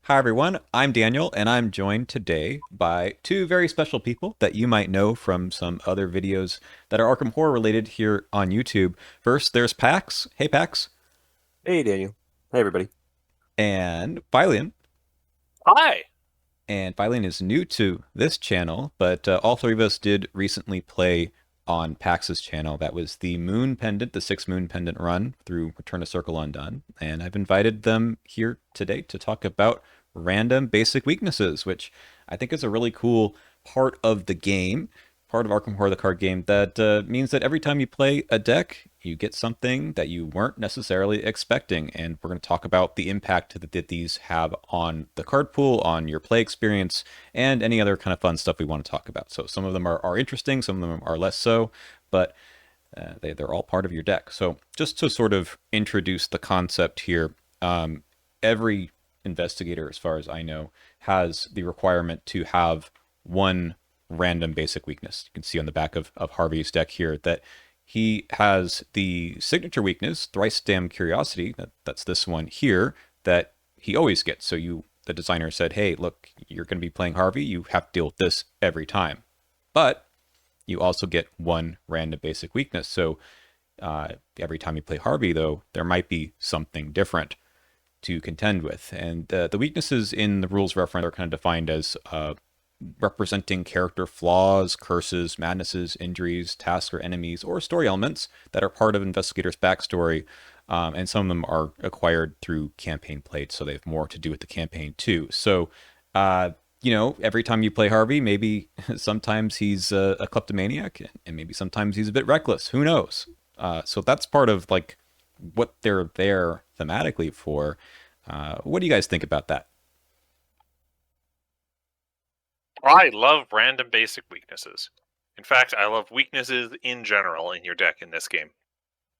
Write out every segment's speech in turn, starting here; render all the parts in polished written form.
Hi, everyone. I'm Daniel, and I'm joined today by two very special people that you might know from some other videos that are Arkham Horror related here on YouTube. First, there's Pax. Hey, Pax. Hey, Daniel. Hey, everybody. And Philian. Hi. And Philian is new to this channel, but all three of us did recently play on Pax's channel. That was the Moon Pendant, the 6 Moon Pendant run through Return to Circle Undone. And I've invited them here today to talk about random basic weaknesses, which I think is a really cool part of the game, part of Arkham Horror, the card game, that means that every time you play a deck, you get something that you weren't necessarily expecting. And we're going to talk about the impact that these have on the card pool, on your play experience, and any other kind of fun stuff we want to talk about. So some of them are interesting, some of them are less so, but they're all part of your deck. So just to sort of introduce the concept here, every investigator, as far as I know, has the requirement to have one random basic weakness. You can see on the back of Harvey's deck here that he has the signature weakness, Thrice Damn Curiosity. That's this one here that he always gets. So the designer said, hey, look, you're going to be playing Harvey. You have to deal with this every time. But you also get one random basic weakness. So every time you play Harvey, though, there might be something different to contend with. And the weaknesses in the rules reference are kind of defined as representing character flaws, curses, madnesses, injuries, tasks, or enemies, or story elements that are part of investigator's backstory. And some of them are acquired through campaign play, so they have more to do with the campaign too. So, every time you play Harvey, maybe sometimes he's a kleptomaniac, and maybe sometimes he's a bit reckless. Who knows? So that's part of like what they're there thematically for. What do you guys think about that? I love random basic weaknesses. In fact, I love weaknesses in general in your deck in this game.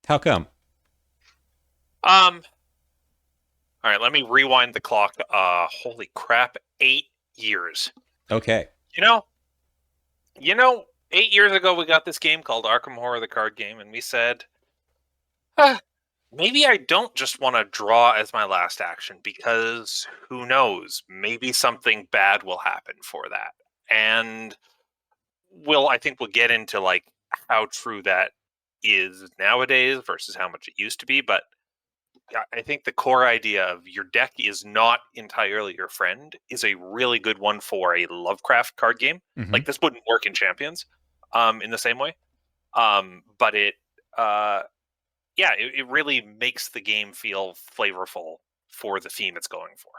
How come? Um, all right, let me rewind the clock. Holy crap, 8 years. Okay. You know, you know, 8 years ago we got this game called Arkham Horror, the card game, and we said, maybe I don't just want to draw as my last action because who knows? Maybe something bad will happen for that. And I think we'll get into like how true that is nowadays versus how much it used to be. But I think the core idea of your deck is not entirely your friend is a really good one for a Lovecraft card game. Mm-hmm. Like this wouldn't work in Champions, in the same way. But it really makes the game feel flavorful for the theme it's going for.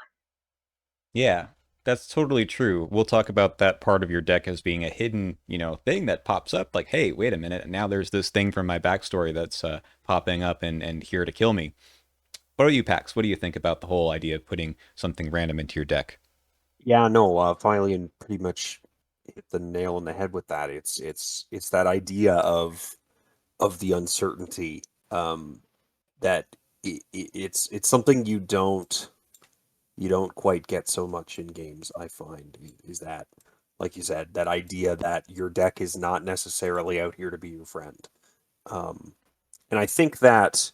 Yeah, that's totally true. We'll talk about that part of your deck as being a hidden, thing that pops up. Like, hey, wait a minute, now there's this thing from my backstory that's popping up and here to kill me. What are you, Pax? What do you think about the whole idea of putting something random into your deck? Yeah, no, Filion pretty much hit the nail on the head with that. It's that idea of the uncertainty, that it's something you don't quite get so much in games, I find, is that, like you said, that idea that your deck is not necessarily out here to be your friend. And I think that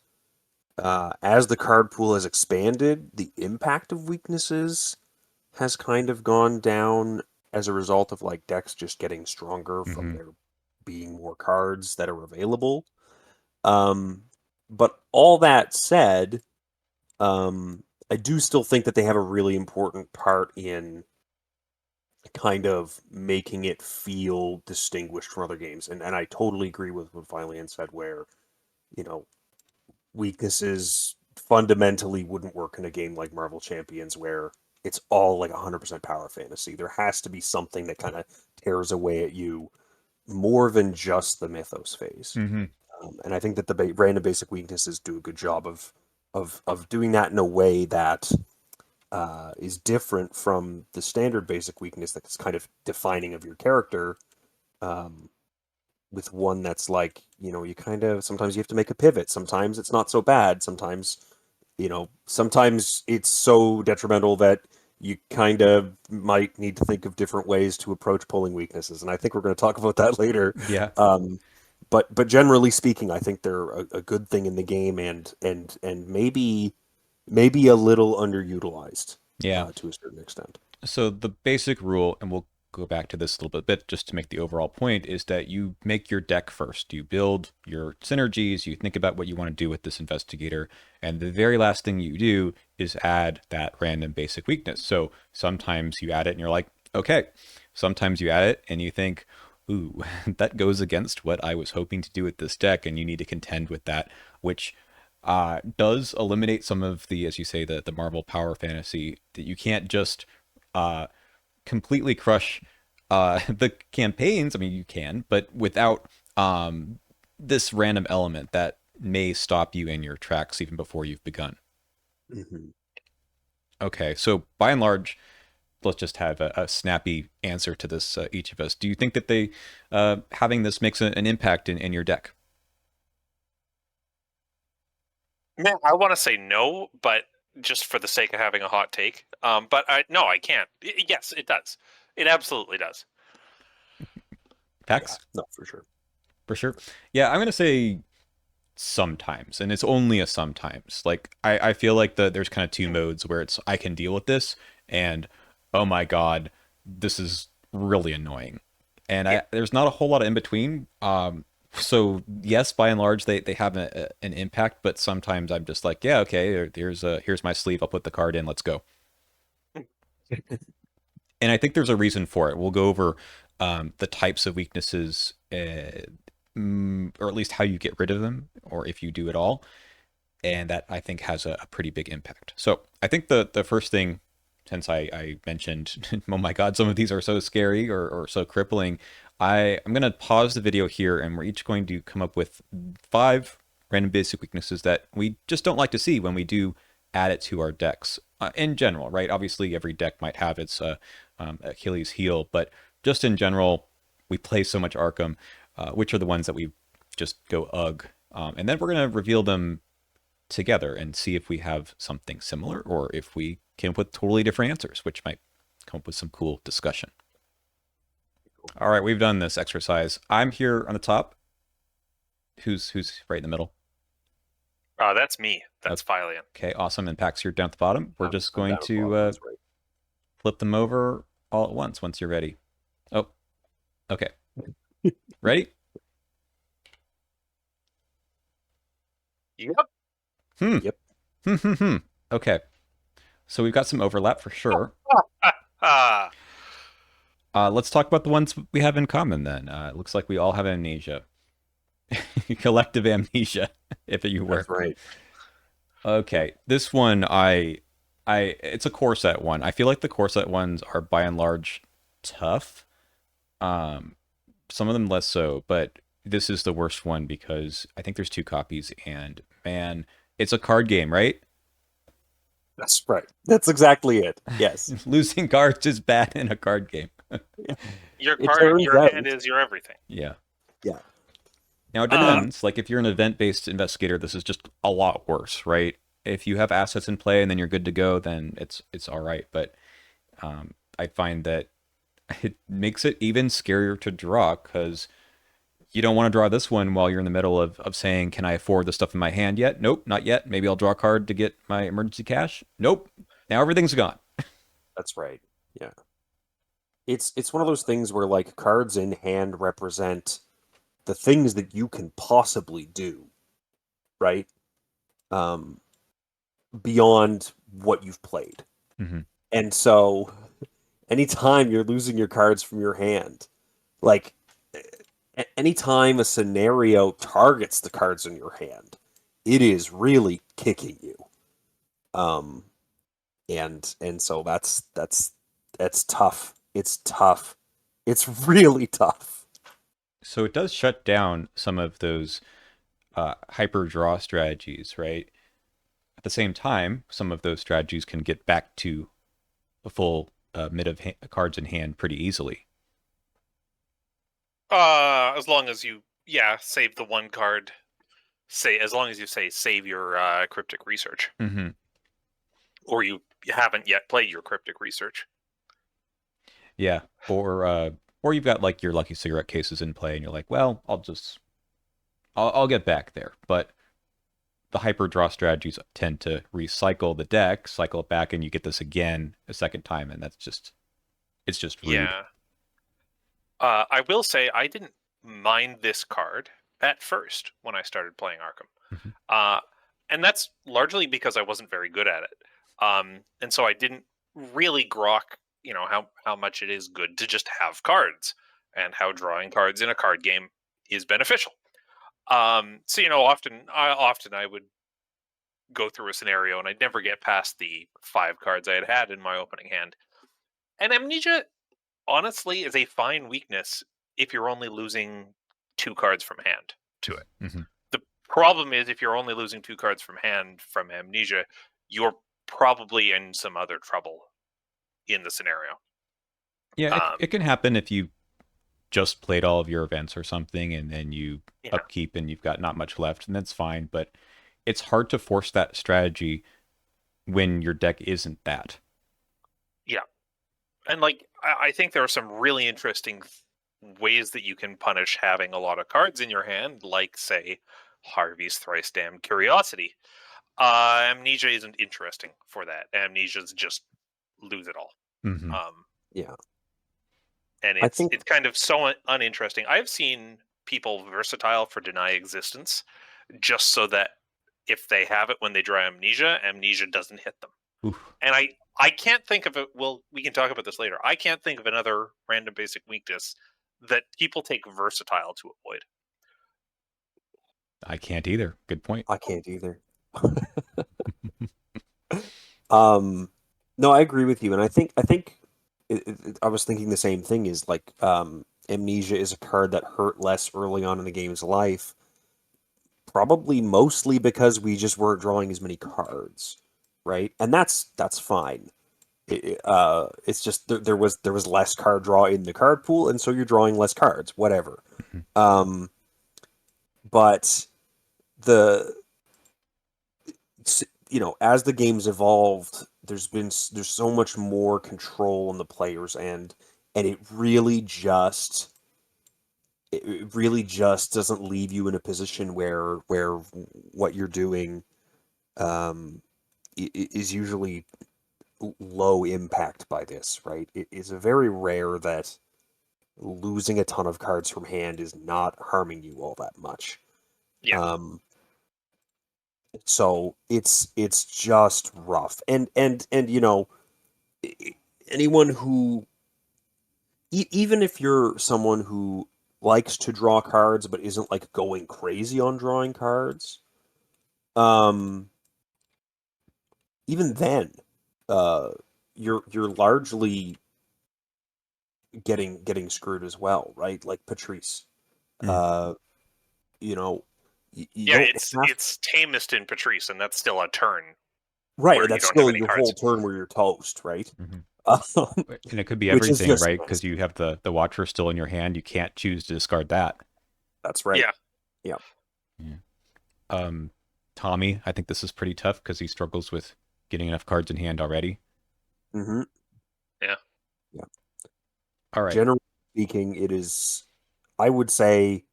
as the card pool has expanded, the impact of weaknesses has kind of gone down as a result of like decks just getting stronger from Mm-hmm. there being more cards that are available. Um, but all that said, I do still think that they have a really important part in kind of making it feel distinguished from other games. And I totally agree with what Philian said, where, you know, weaknesses fundamentally wouldn't work in a game like Marvel Champions where it's all like 100% power fantasy. There has to be something that kind of tears away at you more than just the mythos phase. Mm-hmm. And I think that the random basic weaknesses do a good job of doing that in a way that is different from the standard basic weakness that's kind of defining of your character. Um, with one that's like, you kind of sometimes you have to make a pivot. Sometimes it's not so bad. Sometimes it's so detrimental that you kind of might need to think of different ways to approach pulling weaknesses. And I think we're going to talk about that later. Yeah. But generally speaking, I think they're a good thing in the game, and maybe a little underutilized. Yeah. to a certain extent. So the basic rule, and we'll go back to this a little bit just to make the overall point, is that you make your deck first. You build your synergies, you think about what you want to do with this investigator, and the very last thing you do is add that random basic weakness. So sometimes you add it and you're like, okay. Sometimes you add it and you think, ooh, that goes against what I was hoping to do with this deck, and you need to contend with that, which does eliminate some of the, as you say, the Marvel power fantasy, that you can't just uh, completely crush the campaigns. I mean, you can, but without this random element that may stop you in your tracks even before you've begun. Mm-hmm. Okay, so by and large, let's just have a snappy answer to this, each of us. Do you think that they having this makes an impact in your deck? Man, I want to say no, but just for the sake of having a hot take. But no, I can't. Yes, it does. It absolutely does. Pax? No, for sure. For sure. Yeah, I'm gonna say sometimes, and it's only a sometimes. Like I feel like there's kind of two modes where it's I can deal with this, and oh my god, this is really annoying. And there's not a whole lot of in between. So yes, by and large, they have an impact, but sometimes I'm just like, yeah, okay, here's my sleeve. I'll put the card in. Let's go. And I think there's a reason for it. We'll go over the types of weaknesses, or at least how you get rid of them, or if you do at all. And that I think has a pretty big impact. So I think the first thing, since I mentioned, oh my God, some of these are so scary or so crippling, I'm going to pause the video here and we're each going to come up with 5 random basic weaknesses that we just don't like to see when we do add it to our decks in general, right? Obviously, every deck might have its Achilles heel, but just in general, we play so much Arkham, which are the ones that we just go ugh. And then we're going to reveal them together and see if we have something similar or if we came up with totally different answers, which might come up with some cool discussion. All right, we've done this exercise. I'm here on the top. Who's right in the middle? That's me. That's Philion. Okay, awesome. And Pax, you're down at the bottom. We're just going to right. flip them over all at once you're ready. Oh, okay. Ready? Yep. Yep. Okay. So we've got some overlap for sure. Let's talk about the ones we have in common then. It looks like we all have amnesia. Collective amnesia, if you were. That's right. Okay. This one, it's a core set one. I feel like the core set ones are by and large tough. Some of them less so, but this is the worst one because I think there's 2 copies and man, it's a card game, right? That's right. That's exactly it. Yes. Losing cards is bad in a card game. Your It card, turns your out- hand is your everything. Yeah. Yeah. Now it depends. Like if you're an event-based investigator, this is just a lot worse, right? If you have assets in play and then you're good to go, then it's all right. But I find that it makes it even scarier to draw because you don't want to draw this one while you're in the middle of saying, can I afford the stuff in my hand yet? Nope, not yet. Maybe I'll draw a card to get my emergency cash. Nope. Now everything's gone. That's right. Yeah. It's one of those things where like cards in hand represent the things that you can possibly do, right? Beyond what you've played. Mm-hmm. And so anytime you're losing your cards from your hand, like anytime a scenario targets the cards in your hand, it is really kicking you. And so that's tough. It's tough. It's really tough. So it does shut down some of those hyper draw strategies, right? At the same time, some of those strategies can get back to a full mid of cards in hand pretty easily. As long as you, save the one card. As long as you save your cryptic research, Mm-hmm. or you haven't yet played your cryptic research. Yeah, or you've got like your lucky cigarette cases in play, and you're like, well, I'll get back there. But the hyper draw strategies tend to recycle the deck, cycle it back, and you get this again a second time, and it's just rude. Yeah. I will say I didn't mind this card at first when I started playing Arkham. Mhm. And that's largely because I wasn't very good at it. And so I didn't really grok, how much it is good to just have cards and how drawing cards in a card game is beneficial. So often I would go through a scenario and I'd never get past the 5 cards I had in my opening hand. And Amnesia honestly is a fine weakness if you're only losing 2 cards from hand to it. Mm-hmm. The problem is if you're only losing 2 cards from hand from Amnesia, you're probably in some other trouble in the scenario. Yeah, it can happen if you just played all of your events or something, and then you Yeah, upkeep and you've got not much left, and that's fine. But it's hard to force that strategy when your deck isn't that. yeah. And I think there are some really interesting ways that you can punish having a lot of cards in your hand, like say Harvey's Thrice Damned Curiosity. Amnesia isn't interesting for that. Amnesia's just lose it all. Mm-hmm. Yeah. And I it's think it's kind of so uninteresting. I've seen people versatile for Deny Existence just so that if they have it when they draw Amnesia doesn't hit them. Oof. And I can't think of it. Well, we can talk about this later. I can't think of another random basic weakness that people take versatile to avoid. I can't either. Good point. I can't either. No, I agree with you, and I think I was thinking the same thing. Is like Amnesia is a card that hurt less early on in the game's life, probably mostly because we just weren't drawing as many cards, right? And that's fine. It's just there was less card draw in the card pool, and so you're drawing less cards. Whatever. Mhm. But the as the game's evolved, there's so much more control on the players, and it really just doesn't leave you in a position where what you're doing is usually low impact by this, right? It is very rare that losing a ton of cards from hand is not harming you all that much. Yeah. So it's just rough, and anyone who even if you're someone who likes to draw cards but isn't like going crazy on drawing cards, even then, you're largely getting screwed as well, right? Like Patrice, Mm. you know, you Yeah, don't it's have it's tamest in Patrice, and that's still a turn right. where you That's don't have still any your cards. whole turn where you're toast, right? Mm-hmm. Um, And it could be which is everything, just right? Because nasty. you have the Watcher still in your hand. You can't choose to discard that. That's right. Yeah. Yeah. Yeah. Tommy, I think this is pretty tough because he struggles with getting enough cards in hand already. Mm-hmm. Yeah. Yeah. All right. Generally speaking, it is. I would say.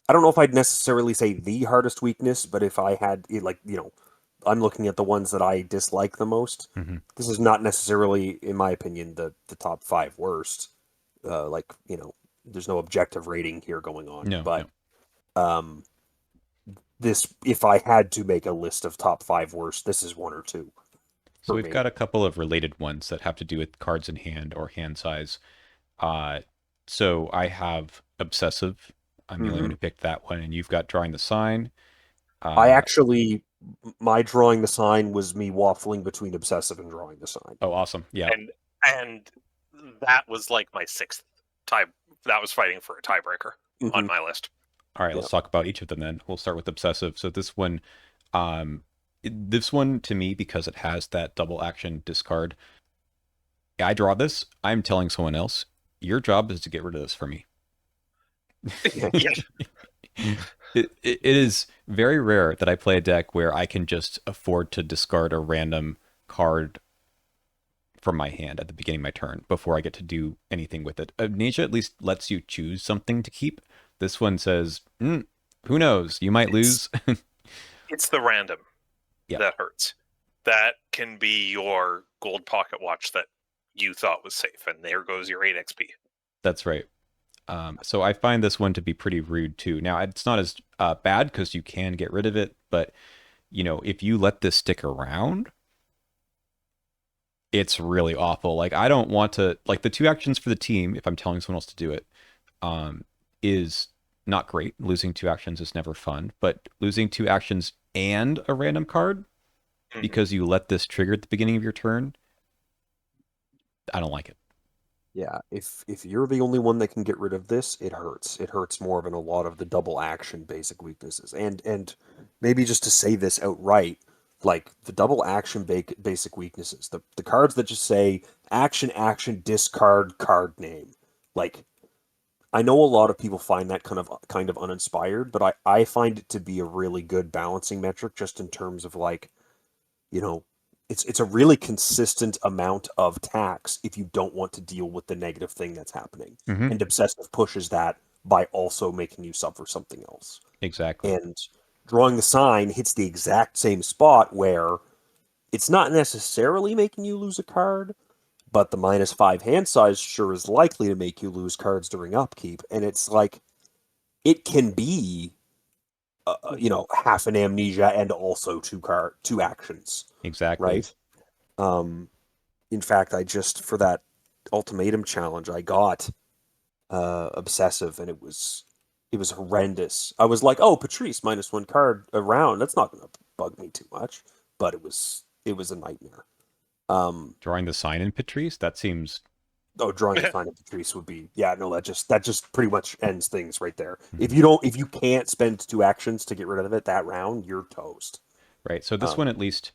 I don't know if I'd necessarily say the hardest weakness, but if I had, I'm looking at the ones that I dislike the most. Mm-hmm. This is not necessarily, in my opinion, the top 5 worst. There's no objective rating here going on, No, but no. this, if I had to make a list of top 5 worst, this is 1 or 2 So for we've me. got a couple of related ones that have to do with cards in hand or hand size. Uh, so I have obsessive. I'm the only one Mm-hmm. who picked that one, and you've got drawing the sign. I Uh, actually, my drawing the sign was me waffling between obsessive and drawing the sign. oh, awesome. Yeah. And that was like my 6th tie. That was fighting for a tiebreaker on Mm-hmm. my list. All right, Yeah. let's talk about each of them then. We'll start with obsessive. So um, this one to me, because it has that double action discard. I draw this. I'm telling someone else, your job is to get rid of this for me. Yeah. It is very rare that I play a deck where I can just afford to discard a random card from my hand at the beginning of my turn before I get to do anything with it. Amnesia at least lets you choose something to keep. This one says, who knows? You might lose. It's the random Yeah. that hurts. That can be your gold pocket watch that you thought was safe, and there goes your 8 XP. That's right. So I find this one to be pretty rude too. Now it's not as bad because you can get rid of it, but if you let this stick around, it's really awful. Like I don't want to like the 2 actions for the team if I'm telling someone else to do it, is not great. Losing 2 actions is never fun, but losing 2 actions and a random card because you let this trigger at the beginning of your turn, I don't like it. Yeah, if you're the only one that can get rid of this, it hurts. It hurts more than a lot of the double action basic weaknesses. And maybe just to say this outright, like the double action basic weaknesses, the cards that just say action discard card name. Like I know a lot of people find that kind of uninspired, but I find it to be a really good balancing metric just in terms of like, you know, it's a really consistent amount of tax if you don't want to deal with the negative thing that's happening. Mm-hmm. And obsessive pushes that by also making you suffer something else. Exactly. And drawing the sign hits the exact same spot where it's not necessarily making you lose a card, but the -5 hand size sure is likely to make you lose cards during upkeep. And it's like, it can be, half an amnesia and also two actions, Exactly. right? In fact, for that ultimatum challenge, I got obsessive, and it was horrendous. I was like, oh, Patrice -1 card around. That's not going to bug me too much, but it was a nightmare. Drawing the sign in Patrice, that seems. Oh, drawing the sign of Patrice would be, yeah, no, that just pretty much ends things right there. Mhm. If you can't spend 2 actions to get rid of it that round, you're toast. Right. So this one Um, at least,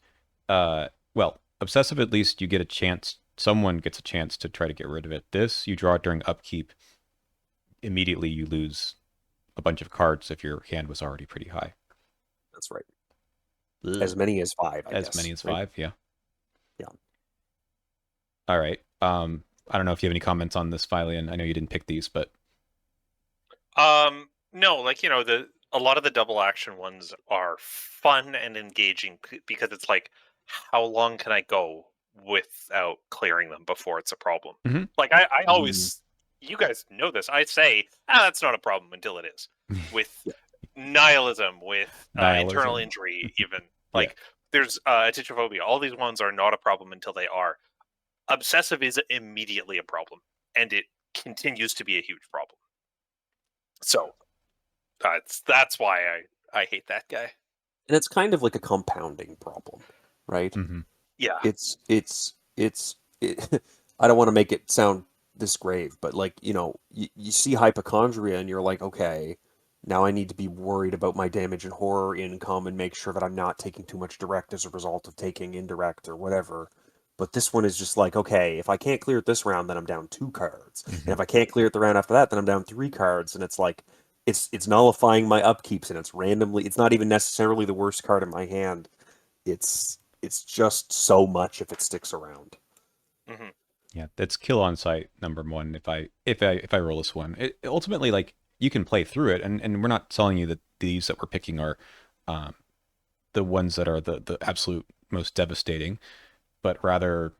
well, obsessive at least you get a chance. Someone gets a chance to try to get rid of it. This you draw it during upkeep. Immediately you lose a bunch of cards if your hand was already pretty high. that's right. As Ugh. many as 5, I As many guess. as Right? 5. Yeah. Yeah. All right. I don't know if you have any comments on this, Philion. I know you didn't pick these, but No, like a lot of the double action ones are fun and engaging because it's like, how long can I go without clearing them before it's a problem? Mhm. Like I always, you guys know this. I say, that's not a problem until it is. With Yeah. nihilism, with internal Nihilism. injury, even Yeah. like there's atytrophobia. All these ones are not a problem until they are. Obsessive is immediately a problem, and it continues to be a huge problem. So that's why I hate that guy. And it's kind of like a compounding problem, right? Mm-hmm. Yeah. It's I don't want to make it sound this grave, but like, you see hypochondria and you're like, okay, now I need to be worried about my damage and horror income and make sure that I'm not taking too much direct as a result of taking indirect or whatever. But this one is just like, okay, if I can't clear it this round, then I'm down 2 cards. Mm-hmm. And if I can't clear it the round after that, then I'm down 3 cards. And it's like, it's nullifying my upkeeps, and it's not even necessarily the worst card in my hand. It's just so much if it sticks around. Mm-hmm. Yeah, that's kill on sight #1. If I roll this one, ultimately like you can play through it, and we're not telling you that these that we're picking are the ones that are the absolute most devastating, but rather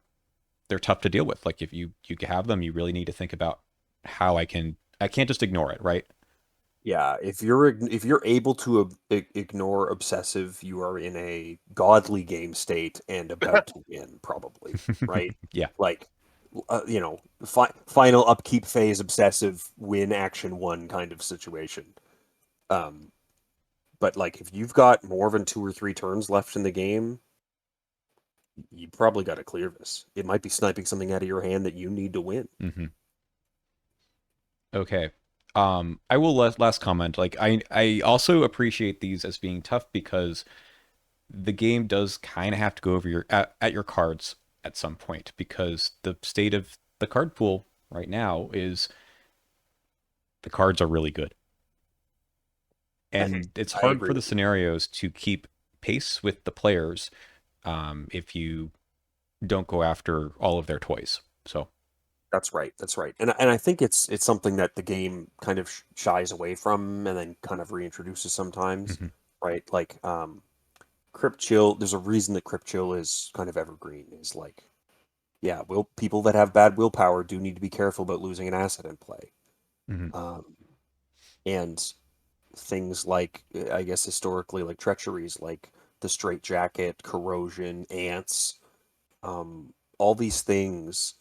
they're tough to deal with. Like if you have them, you really need to think about how I can't just ignore it, right? Yeah, if you're able to ignore obsessive, you are in a godly game state and about to win, probably, right? Yeah. Like, final upkeep phase obsessive win action one kind of situation. Um, but like if you've got more than 2 or 3 turns left in the game, you probably got to clear this. It might be sniping something out of your hand that you need to win. Mm-hmm. Okay. I will last comment. Like I also appreciate these as being tough because the game does kind of have to go over at your cards at some point because the state of the card pool right now is the cards are really good. And it's I hard agree for the with you. scenarios to keep pace with the players if you don't go after all of their toys. So, That's right. That's right. And I think it's something that the game kind of shies away from and then kind of reintroduces sometimes, mhm. right? Like Crypt Chill, there's a reason that Crypt Chill is kind of evergreen. Is like, yeah, people that have bad willpower do need to be careful about losing an asset in play. Hmm. Um, and things like, I guess historically, like treacheries, like the straitjacket, corrosion, ants, all these things.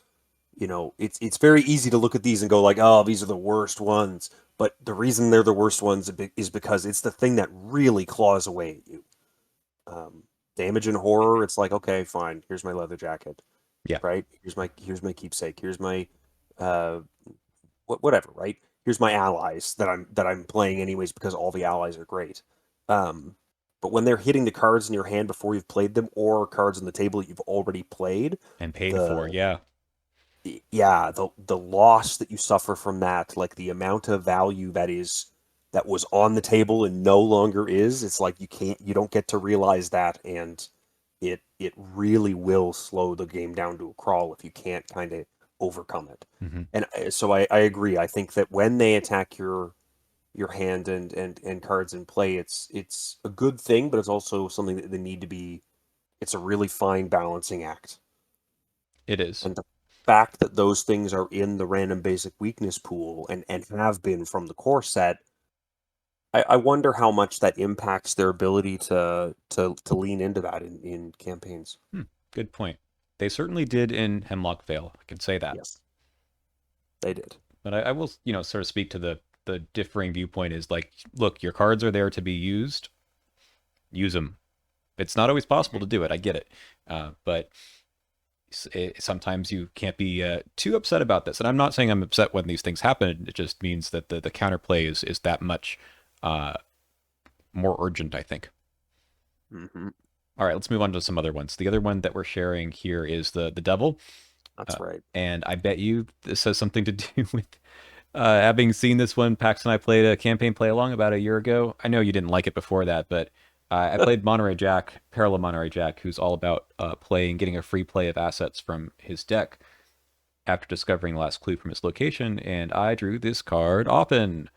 It's very easy to look at these and go like, oh, these are the worst ones. But the reason they're the worst ones is because it's the thing that really claws away at you. Um, Damage and horror, it's like, okay, fine. Here's my leather jacket, Yeah. right? Here's my keepsake. Here's my uh, whatever, right? Here's my allies that I'm playing anyways because all the allies are great. Um, but when they're hitting the cards in your hand before you've played them, or cards on the table that you've already played, And paid for, the yeah. yeah, the loss that you suffer from that, like the amount of value that was on the table and no longer is, it's like you don't get to realize that, and it really will slow the game down to a crawl if you can't kind of overcome it. Hmm. And so I agree. I think that when they attack your hand and cards in play, it's a good thing, but it's also something that they need to be. It's a really fine balancing act. It is. And the fact that those things are in the random basic weakness pool and have been from the core set, I wonder how much that impacts their ability to lean into that in campaigns. Hmm. Good point. They certainly did in Hemlock Vale. I can say that. Yes, they did. But I will, sort of speak to the differing viewpoint is like, look, your cards are there to be used. Use them. It's not always possible to do it. I get it. But sometimes you can't be too upset about this. And I'm not saying I'm upset when these things happen. It just means that the counterplay is that much uh, more urgent, I think. Hmm. All right, let's move on to some other ones. The other one that we're sharing here is the devil. That's right. And I bet you this has something to do with having seen this one. Pax and I played a campaign play along about a year ago. I know you didn't like it before that, but I played Monterey Jack, Parallel Monterey Jack, who's all about playing, getting a free play of assets from his deck after discovering the last clue from his location. And I drew this card often.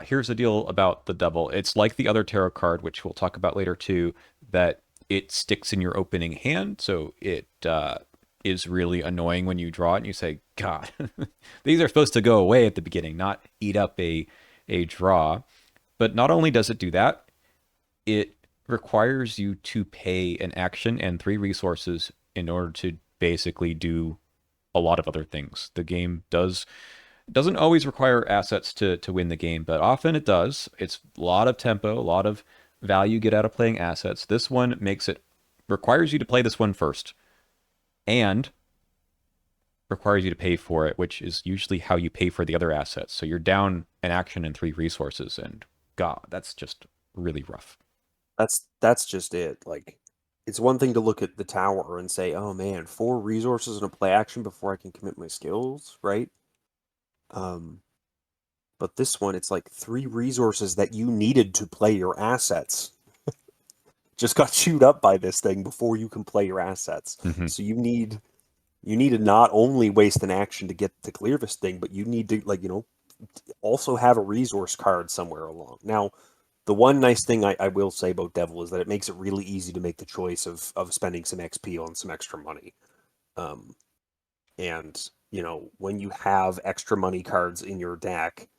Here's the deal about the devil. It's like the other tarot card, which we'll talk about later too, that it sticks in your opening hand. So it is really annoying when you draw it and you say, God, these are supposed to go away at the beginning, not eat up a draw. But not only does it do that, it requires you to pay an action and 3 resources in order to basically do a lot of other things. The game doesn't always require assets to win the game, but often it does. It's a lot of tempo, a lot of value you get out of playing assets. This one requires you to play this one first and requires you to pay for it, which is usually how you pay for the other assets. So you're down an action and 3 resources, and God, that's just really rough. That's just it. Like, it's one thing to look at the tower and say, "Oh man, 4 resources and a play action before I can commit my skills," right? Um, but this one, it's like 3 resources that you needed to play your assets just got chewed up by this thing before you can play your assets. Hmm. So you need to not only waste an action to get to clear this thing, but you need to, like, also have a resource card somewhere along. Now, the one nice thing I will say about Devil is that it makes it really easy to make the choice of spending some XP on some extra money. Um, and when you have extra money cards in your deck,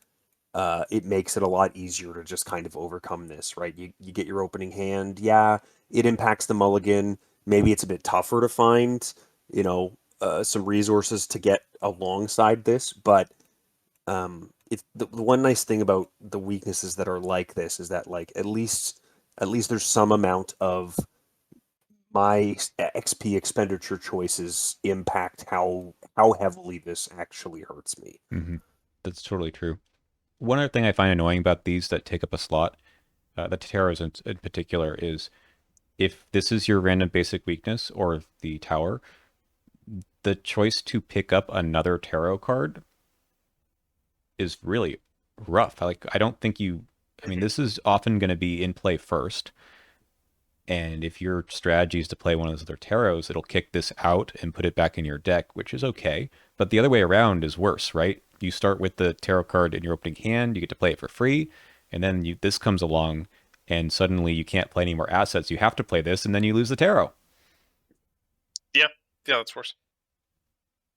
it makes it a lot easier to just kind of overcome this, right? You get your opening hand. Yeah, it impacts the mulligan. Maybe it's a bit tougher to find, some resources to get alongside this. But the one nice thing about the weaknesses that are like this is that, like, at least there's some amount of my XP expenditure choices impact how heavily this actually hurts me. Hmm. That's totally true. One other thing I find annoying about these that take up a slot, the tarots in particular, is if this is your random basic weakness or the tower, the choice to pick up another tarot card is really rough. Like, I don't think I mean, this is often going to be in play first. And if your strategy is to play one of those other tarots, it'll kick this out and put it back in your deck, which is okay. But the other way around is worse, right? You start with the tarot card in your opening hand, you get to play it for free, and then this comes along and suddenly you can't play any more assets. You have to play this, and then you lose the tarot. Yeah, that's worse.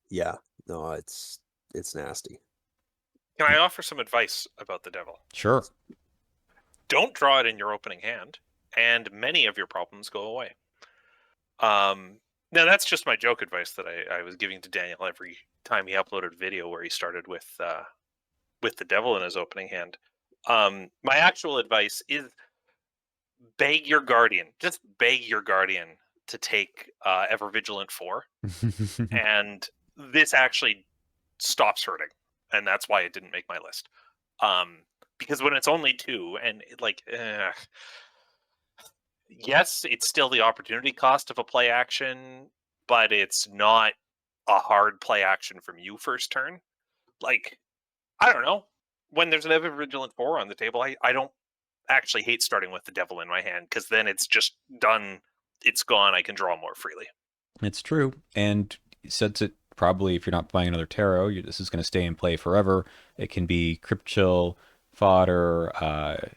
Yeah, no, it's nasty. Can I offer some advice about the devil? Sure. Don't draw it in your opening hand, and many of your problems go away. Now that's just my joke advice that I was giving to Daniel every time he uploaded a video where he started with the devil in his opening hand. My actual advice is beg your guardian, just beg your guardian to take Ever Vigilant 4, and this actually stops hurting, and that's why it didn't make my list. Because when it's only 2, and yes, it's still the opportunity cost of a play action, but it's not a hard play action from you first turn. Like, I don't know. When there's an Ever Vigilant 4 on the table, I don't actually hate starting with the devil in my hand, because then it's just done. It's gone. I can draw more freely. It's true. And since it probably, if you're not buying another tarot, this is going to stay in play forever. It can be crypt chill fodder.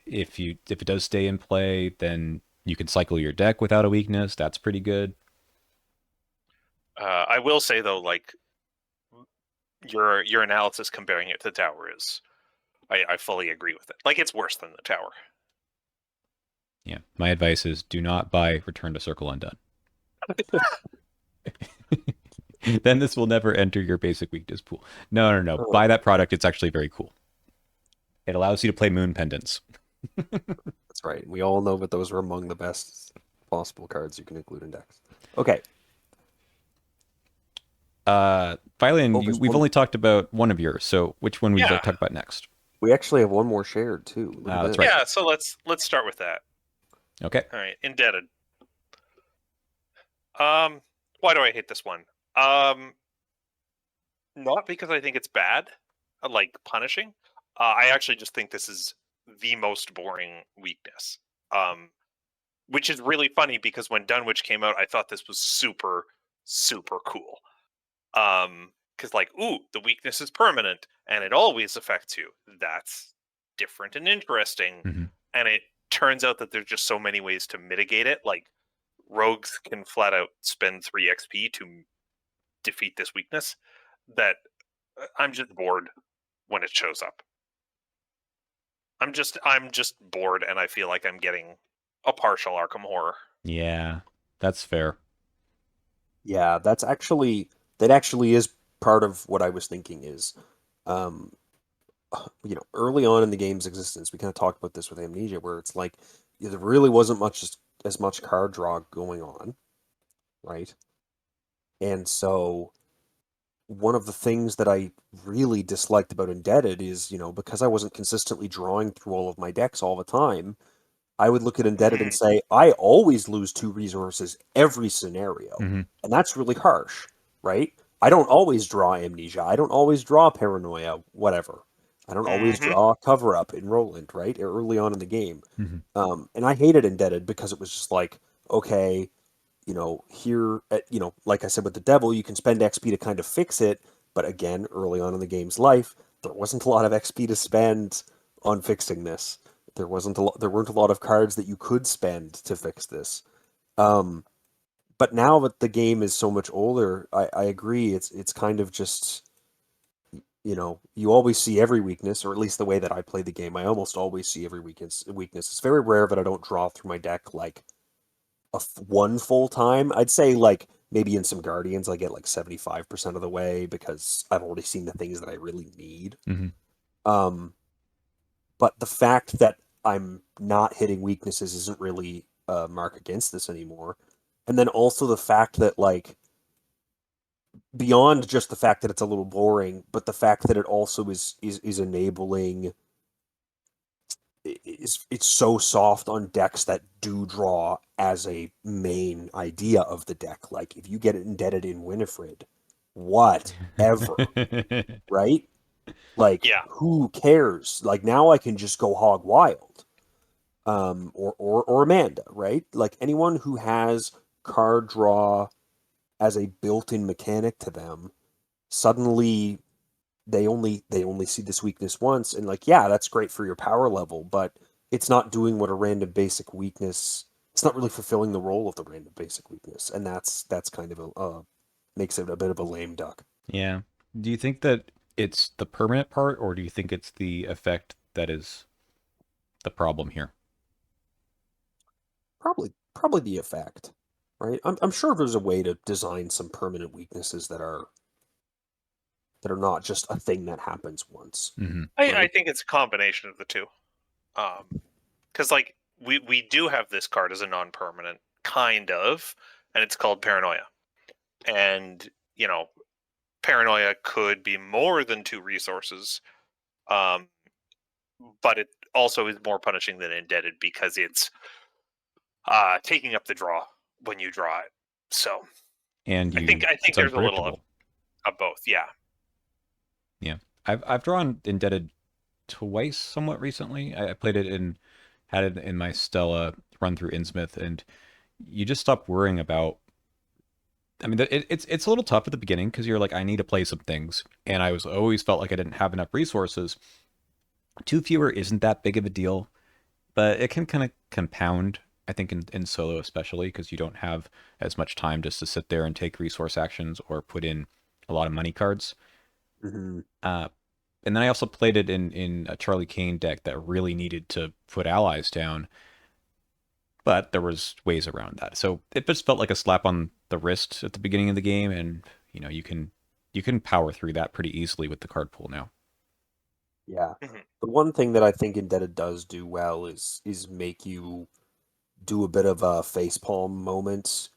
If it does stay in play, then you can cycle your deck without a weakness. That's pretty good. I will say though, like your analysis comparing it to the tower is, I fully agree with it. Like, it's worse than the tower. Yeah. My advice is do not buy Return to Circle Undone. Then this will never enter your basic weakness pool. No. Oh. Buy that product. It's actually very cool. It allows you to play moon pendants. That's right. We all know that those are among the best possible cards you can include in decks. Okay. Phyllian, we've only talked about one of yours, so which one would you like to talk about next? We actually have one more shared too. That's right. Yeah, so let's start with that. Okay. All right, Indebted. Why do I hate this one? Not because I think it's bad, like punishing. I actually just think this is the most boring weakness. Which is really funny because when Dunwich came out, I thought this was super, super cool. Because ooh, the weakness is permanent and it always affects you. That's different and interesting. Mm-hmm. And it turns out that there's just so many ways to mitigate it. Like, rogues can flat out spend 3 XP to defeat this weakness, that I'm just bored when it shows up. I'm just bored, and I feel like I'm getting a partial Arkham horror. Yeah, that's fair. Yeah, that actually is part of what I was thinking is, early on in the game's existence, we kind of talked about this with Amnesia, where it's like there really wasn't as much card draw going on, right? And so one of the things that I really disliked about Indebted is, because I wasn't consistently drawing through all of my decks all the time, I would look at Indebted and say, I always lose 2 resources every scenario. Mm-hmm. And that's really harsh, right? I don't always draw Amnesia. I don't always draw Paranoia, whatever. I don't always draw Cover Up in Roland, right? Early on in the game. Mm-hmm. And I hated Indebted because it was just like, okay, here, like I said with the devil, you can spend XP to kind of fix it. But again, early on in the game's life, there wasn't a lot of XP to spend on fixing this. There weren't a lot of cards that you could spend to fix this. But now that the game is so much older, I agree. It's kind of just, you always see every weakness, or at least the way that I play the game, I almost always see every weakness. It's very rare that I don't draw through my deck like one full time. I'd say maybe in some Guardians I get 75% of the way because I've already seen the things that I really need. Mm-hmm. But the fact that I'm not hitting weaknesses isn't really a mark against this anymore. And then also the fact that beyond just the fact that it's a little boring, but the fact that it also is enabling, it's so soft on decks that do draw as a main idea of the deck. Like, if you get it Indebted in Winifred, whatever, right? Who cares? Now I can just go hog wild. Or Amanda, right? Anyone who has card draw as a built-in mechanic to them, suddenly they only see this weakness once, and yeah, that's great for your power level, but it's not doing what a random basic weakness. It's not really fulfilling the role of the random basic weakness, and that's kind of makes it a bit of a lame duck. Yeah. Do you think that it's the permanent part, or do you think it's the effect that is the problem here? Probably the effect, right? I'm sure there's a way to design some permanent weaknesses that are not just a thing that happens once. Mm-hmm. I Right? think it's a combination of the two. Because like we do have this card as a non-permanent, kind of, and it's called Paranoia. And, Paranoia could be more than 2 resources, um, but it also is more punishing than Indebted because it's taking up the draw when you draw it. So And I think it's there's a little unpredictable. of both. Yeah. Yeah. I've drawn Indebted twice somewhat recently. I played it had it in my Stella run through Innsmouth, and you just stop worrying about. I mean, it's a little tough at the beginning because you're like, I need to play some things, and I was always felt like I didn't have enough resources. Two fewer isn't that big of a deal, but it can kind of compound. I think in solo especially because you don't have as much time just to sit there and take resource actions or put in a lot of money cards. Mm-hmm. Uh, and then I also played it in a Charlie Kane deck that really needed to put allies down, but there was ways around that. So it just felt like a slap on the wrist at the beginning of the game, and you can power through that pretty easily with the card pool now. Yeah. Mhm. The one thing that I think Indebted does do well is make you do a bit of a facepalm moment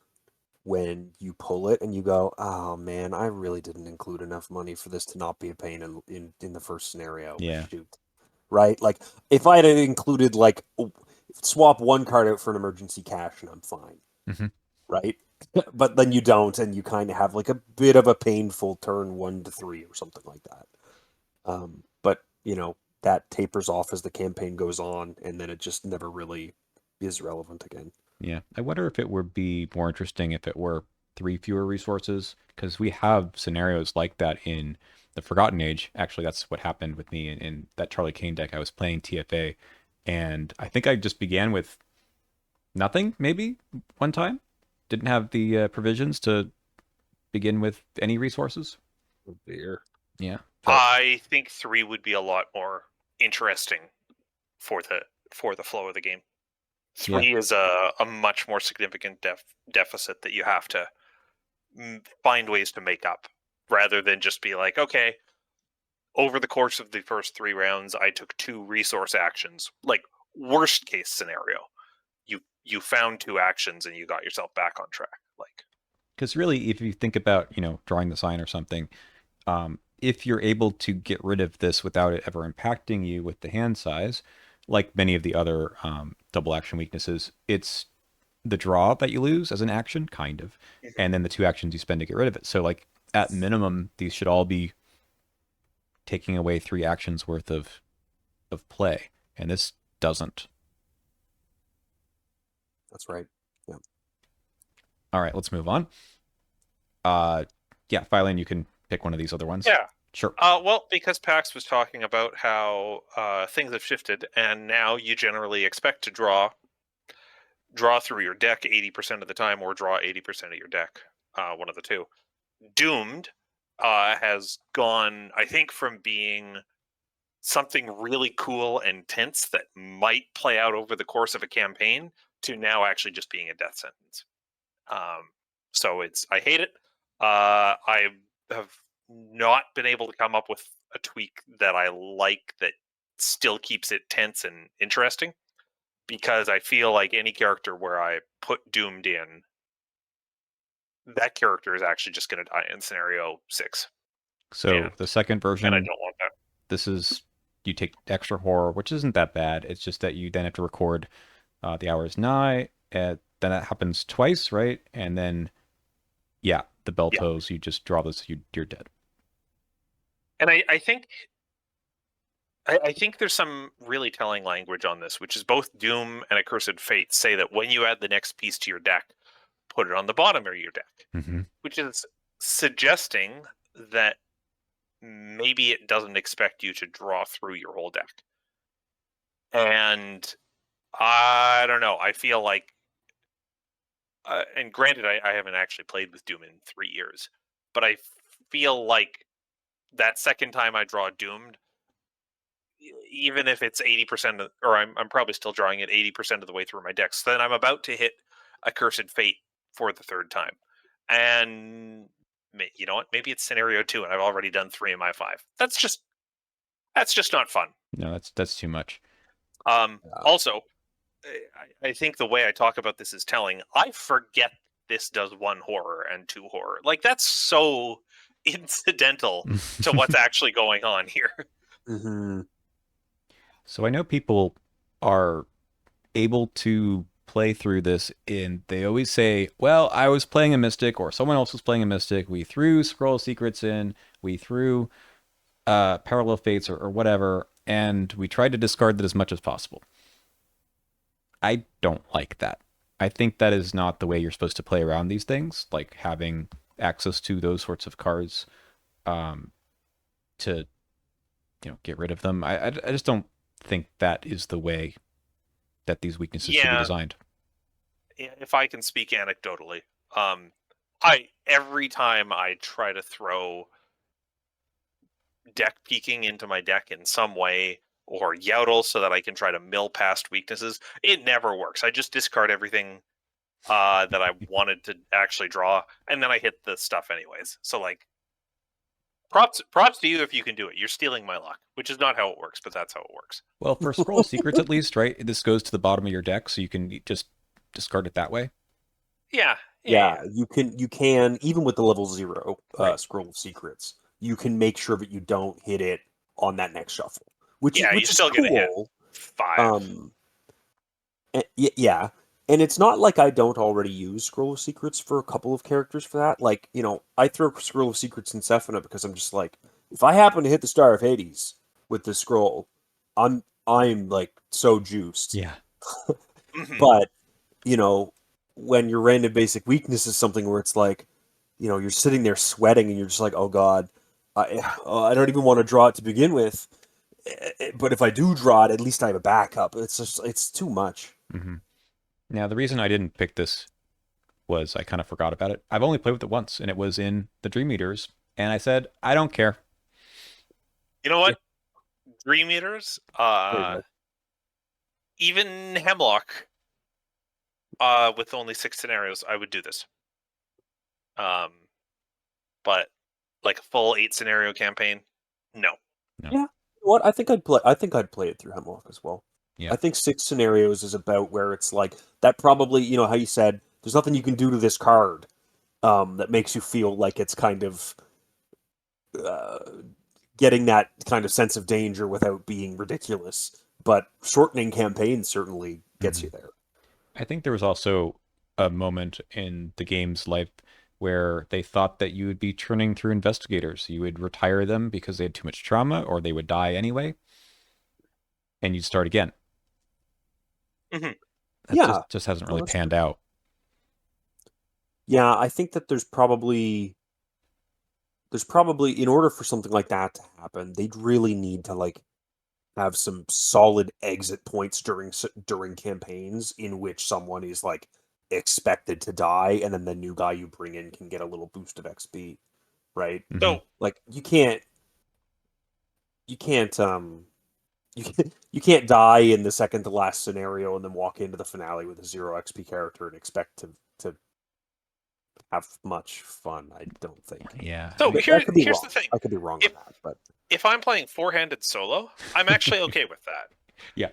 when you pull it and you go, "Oh man, I really didn't include enough money for this to not be a pain in the first scenario." Yeah. Shoot. Right? Like if I had included like swap one card out for an emergency cash and I'm fine. Hmm. Right? But then you don't and you kind of have like a bit of a painful turn 1 to 3 or something like that. But that tapers off as the campaign goes on, and then it just never really is relevant again. Yeah. I wonder if it would be more interesting if it were three fewer resources, because we have scenarios like that in the Forgotten Age. Actually, that's what happened with me in that Charlie Kane deck. I was playing TFA, and I think I just began with nothing, maybe one time. Didn't have the provisions to begin with any resources. Oh dear. Yeah. Felt, I think 3 would be a lot more interesting for the flow of the game. yeah. 3 is a much more significant deficit that you have to find ways to make up, rather than just be like, okay, over the course of the first 3 rounds, I took 2 resource actions. Like, worst case scenario, you found 2 actions and you got yourself back on track. Like, Because really, if you think about, drawing the sign or something, if you're able to get rid of this without it ever impacting you with the hand size, like many of the other double action weaknesses, it's the draw that you lose as an action, kind of, and then the 2 actions you spend to get rid of it. So, like, at minimum, these should all be taking away 3 actions worth of play, and this doesn't. That's right. Yeah. All right, let's move on. Uh, yeah, Phylane, you can pick one of these other ones. yeah. Sure. Well, because Pax was talking about how things have shifted, and now you generally expect to draw through your deck 80% of the time, or draw 80% of your deck, one of the two. Doomed has gone, I think, from being something really cool and tense that might play out over the course of a campaign to now actually just being a death sentence. So I hate it. I have not been able to come up with a tweak that I like that still keeps it tense and interesting, because I feel like any character where I put Doomed in, that character is actually just going to die in scenario 6. So And the second I version, don't want that. this is you take extra horror, which isn't that bad. It's just that you then have to record the hours nigh. Then that happens twice, right? And then, yeah, the bell Yeah. toes. You just draw this. You're dead. And I think there's some really telling language on this, which is both Doom and Accursed Fate say that when you add the next piece to your deck, put it on the bottom of your deck, Mm-hmm. which is suggesting that maybe it doesn't expect you to draw through your whole deck. And I don't know. I feel like, and granted, I haven't actually played with Doom in 3 years, but I feel like that second time I draw Doomed, even if it's 80%, or I'm probably still drawing it 80% of the way through my decks, then I'm about to hit a Cursed Fate for the third time. And you know what? Maybe it's scenario 2, and I've already done 3 of my 5. That's just not fun. No, that's too much. Also, I think the way I talk about this is telling. I forget this does 1 horror and 2 horror. Like, that's so incidental to what's actually going on here. Mm-hmm. So I know people are able to play through this, and they always say, well, I was playing a Mystic, or someone else was playing a Mystic. We threw Scroll of Secrets in, we threw Parallel Fates or whatever, and we tried to discard that as much as possible. I don't like that. I think that is not the way you're supposed to play around these things, like having access to those sorts of cards um, to get rid of them. I just don't think that is the way that these weaknesses should be designed. If I can speak anecdotally, I every time I try to throw deck peeking into my deck in some way, or Yowdle so that I can try to mill past weaknesses, it never works. I just discard everything that I wanted to actually draw, and then I hit the stuff anyways. So, like, props to you if you can do it. You're stealing my luck, which is not how it works, but that's how it works. Well, for Scroll Secrets at least, right? This goes to the bottom of your deck, so you can just discard it that way. Yeah. You can even with the level 0 Right. Scroll of Secrets, you can make sure that you don't hit it on that next shuffle, which you're is still gonna hit cool. 5. Yeah, and it's not like I don't already use Scroll of Secrets for a couple of characters for that. Like, I throw Scroll of Secrets in Sephina because I'm just like, if I happen to hit the Star of Hades with this scroll, I'm like so juiced. Yeah. But, when your random basic weakness is something where it's like, you're sitting there sweating and you're just like, oh god, I don't even want to draw it to begin with. But if I do draw it, at least I have a backup. It's too much. Mm-hmm. Now, the reason I didn't pick this was I kind of forgot about it. I've only played with it once, and it was in the Dream Eaters, and I said, I don't care. You know what? Dream Eaters, even Hemlock, with only 6 scenarios, I would do this. But like a full 8 scenario campaign, no. Yeah. What I think I'd play it through Hemlock as well. Yeah. I think 6 scenarios is about where it's like that. Probably, how you said there's nothing you can do to this card that makes you feel like it's kind of getting that kind of sense of danger without being ridiculous. But shortening campaigns certainly gets you there. I think there was also a moment in the game's life where they thought that you would be churning through investigators. You would retire them because they had too much trauma or they would die anyway, and you'd start again. Mm-hmm. That just hasn't really panned out. Yeah, I think that there's probably in order for something like that to happen, they'd really need to like have some solid exit points during campaigns in which someone is like expected to die, and then the new guy you bring in can get a little boost of XP, right? Mm-hmm. So like you can't you can't die in the second to last scenario and then walk into the finale with a 0 XP character and expect to have much fun. I don't think. Yeah. So here's the thing. I could be wrong on that, but if I'm playing 4-handed solo, I'm actually okay with that. Yeah.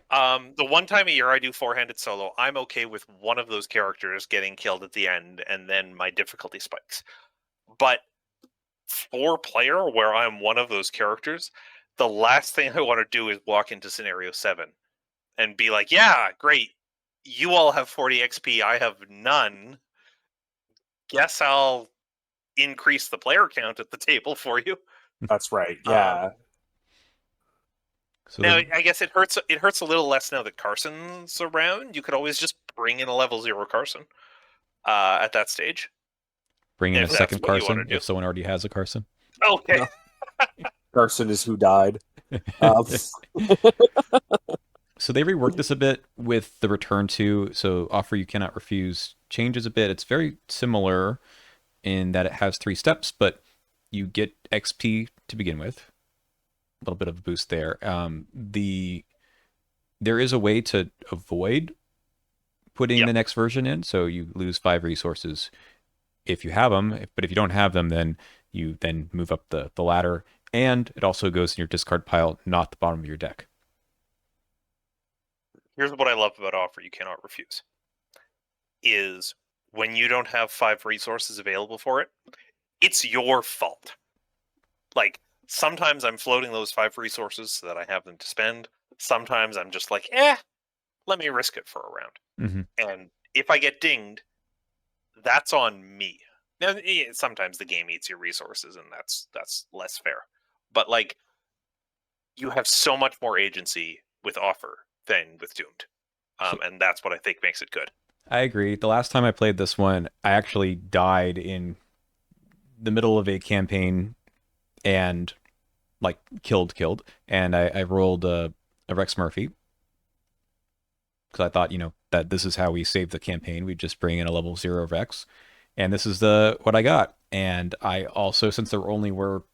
The one time a year I do 4-handed solo, I'm okay with one of those characters getting killed at the end, and then my difficulty spikes. But 4-player, where I'm one of those characters, the last thing I want to do is walk into scenario 7 and be like, yeah, great. You all have 40 XP. I have none. Guess I'll increase the player count at the table for you. That's right. Yeah. So now, I guess it hurts a little less now that Carson's around. You could always just bring in a level 0 Carson at that stage. Bring in a second Carson if someone already has a Carson. Okay. No. Carson is who died. So they reworked this a bit with the return to. So offer you cannot refuse changes a bit. It's very similar in that it has 3 steps, but you get XP to begin with. A little bit of a boost there. There is a way to avoid putting Yep. the next version in, so you lose 5 resources if you have them. But if you don't have them, then you then move up the ladder, and it also goes in your discard pile, not the bottom of your deck. Here's what I love about offer you cannot refuse. Is when you don't have 5 resources available for it, it's your fault. Like, sometimes I'm floating those 5 resources so that I have them to spend. Sometimes I'm just like, let me risk it for a round. Mm-hmm. And if I get dinged, that's on me. Now, sometimes the game eats your resources, and that's less fair. But like, you have so much more agency with offer than with doomed, and that's what I think makes it good. I agree. The last time I played this one, I actually died in the middle of a campaign and like killed, and I rolled a Rex Murphy because I thought, that this is how we save the campaign. We just bring in a level 0 Rex, and this is the what I got. And I also, since there only were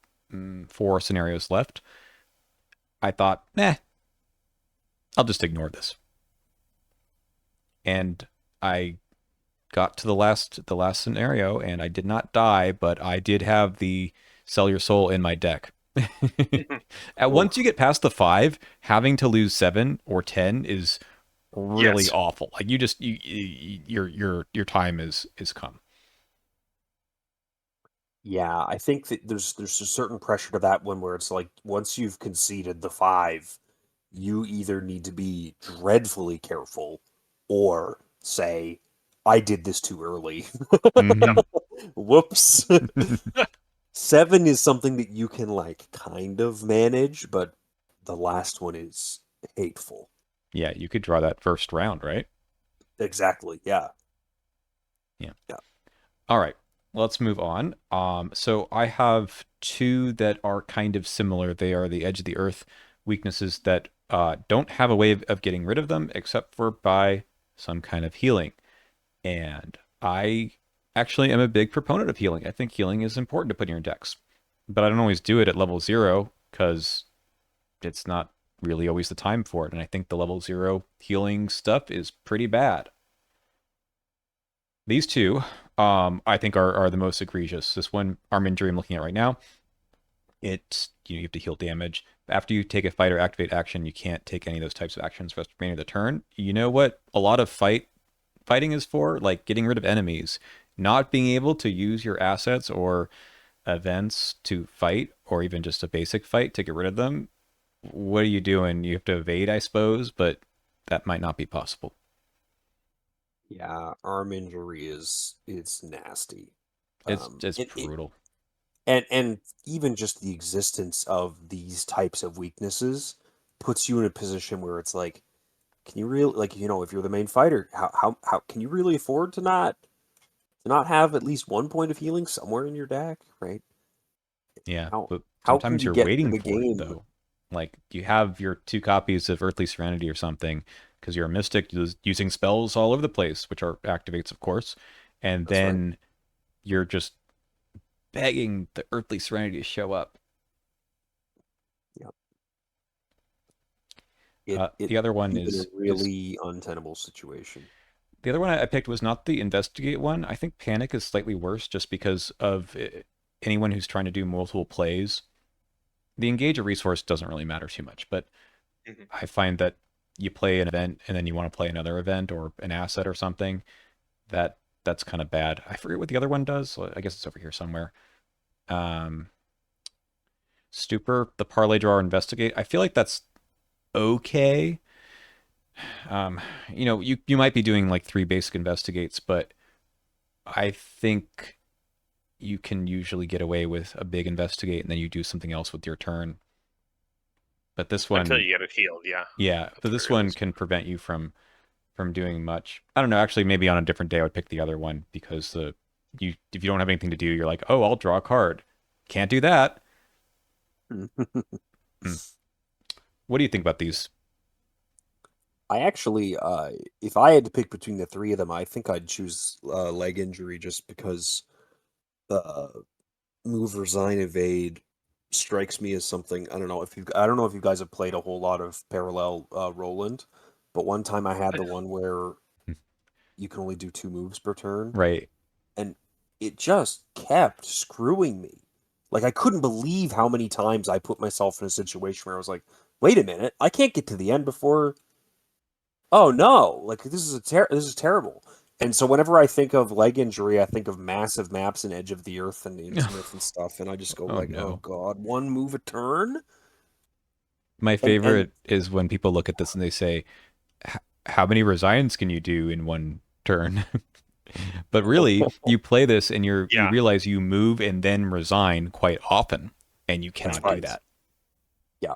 4 scenarios left, I thought, I'll just ignore this. And I got to the last scenario, and I did not die, but I did have the sell your soul in my deck. Once you get past the 5, having to lose 7 or 10 is really Yes. awful. Like your time is come. Yeah, I think that there's a certain pressure to that one where it's like once you've conceded the 5, you either need to be dreadfully careful or say, I did this too early. Mm-hmm. Whoops. 7 is something that you can like kind of manage, but the last one is hateful. Yeah, you could draw that first round, right? Exactly. Yeah. Yeah. Yeah. All right, let's move on. So I have 2 that are kind of similar. They are the edge of the earth weaknesses that don't have a way of getting rid of them except for by some kind of healing. And I actually am a big proponent of healing. I think healing is important to put in your decks, but I don't always do it at level 0 because it's not really always the time for it. And I think the level 0 healing stuff is pretty bad. These 2, I think are the most egregious. This one, arm injury, I'm looking at right now. You have to heal damage. After you take a fight or activate action, you can't take any of those types of actions for the remainder of the turn. You know what a lot of fighting is for? Like getting rid of enemies. Not being able to use your assets or events to fight, or even just a basic fight to get rid of them. What are you doing? You have to evade, I suppose, but that might not be possible. Yeah, arm injury is it's nasty. It's It, brutal. and even just the existence of these types of weaknesses puts you in a position where it's like, can you really like if you're the main fighter, how can you really afford to not have at least one point of healing somewhere in your deck, right? Yeah, How but how can sometimes you you're get through waiting the for it game? though. Like you have your 2 copies of Earthly Serenity or something because you're a mystic using spells all over the place, which are activates, of course, and That's right. then you're just begging the Earthly Serenity to show up. Yeah. It The other puts one you in a is really untenable situation. the other one I picked was not the investigate one. I think panic is slightly worse just because of anyone who's trying to do multiple plays. The engage a resource doesn't really matter too much, but Mhm. I find that you play an event and then you want to play another event or an asset or something, that's kind of bad. I forget what the other one does. I guess it's over here somewhere. Um, Stupor, the parlay draw, or investigate. I feel like that's okay. Um, you might be doing like 3 basic investigates, but I think you can usually get away with a big investigate and then you do something else with your turn. But this Until one, you get it healed, yeah. yeah, At but the this very one least. can prevent you from doing much. I don't know. Actually, maybe on a different day I would pick the other one because if you don't have anything to do, you're like, oh, I'll draw a card. Can't do that. Hmm. What do you think about these? I actually, if I had to pick between the three of them, I think I'd choose leg injury just because uh, move, resign, evade strikes me as something. I don't know if you guys have played a whole lot of parallel Roland, but one time I had the one where you can only do two moves per turn, Right. and it just kept screwing me. Like I couldn't believe how many times I put myself in a situation where I was like, "Wait a minute, I can't get to the end before." Oh no! Like this is terrible. And so whenever I think of leg injury, I think of massive maps and Edge of the Earth and Infinite and stuff, and I just go Oh like, "Oh no. god, one move a turn." My And favorite is when people look at this and they say, how many resigns can you do in one turn? But really, you play this and you Yeah. realize you move and then resign quite often, and you that's cannot do right. that. Yeah,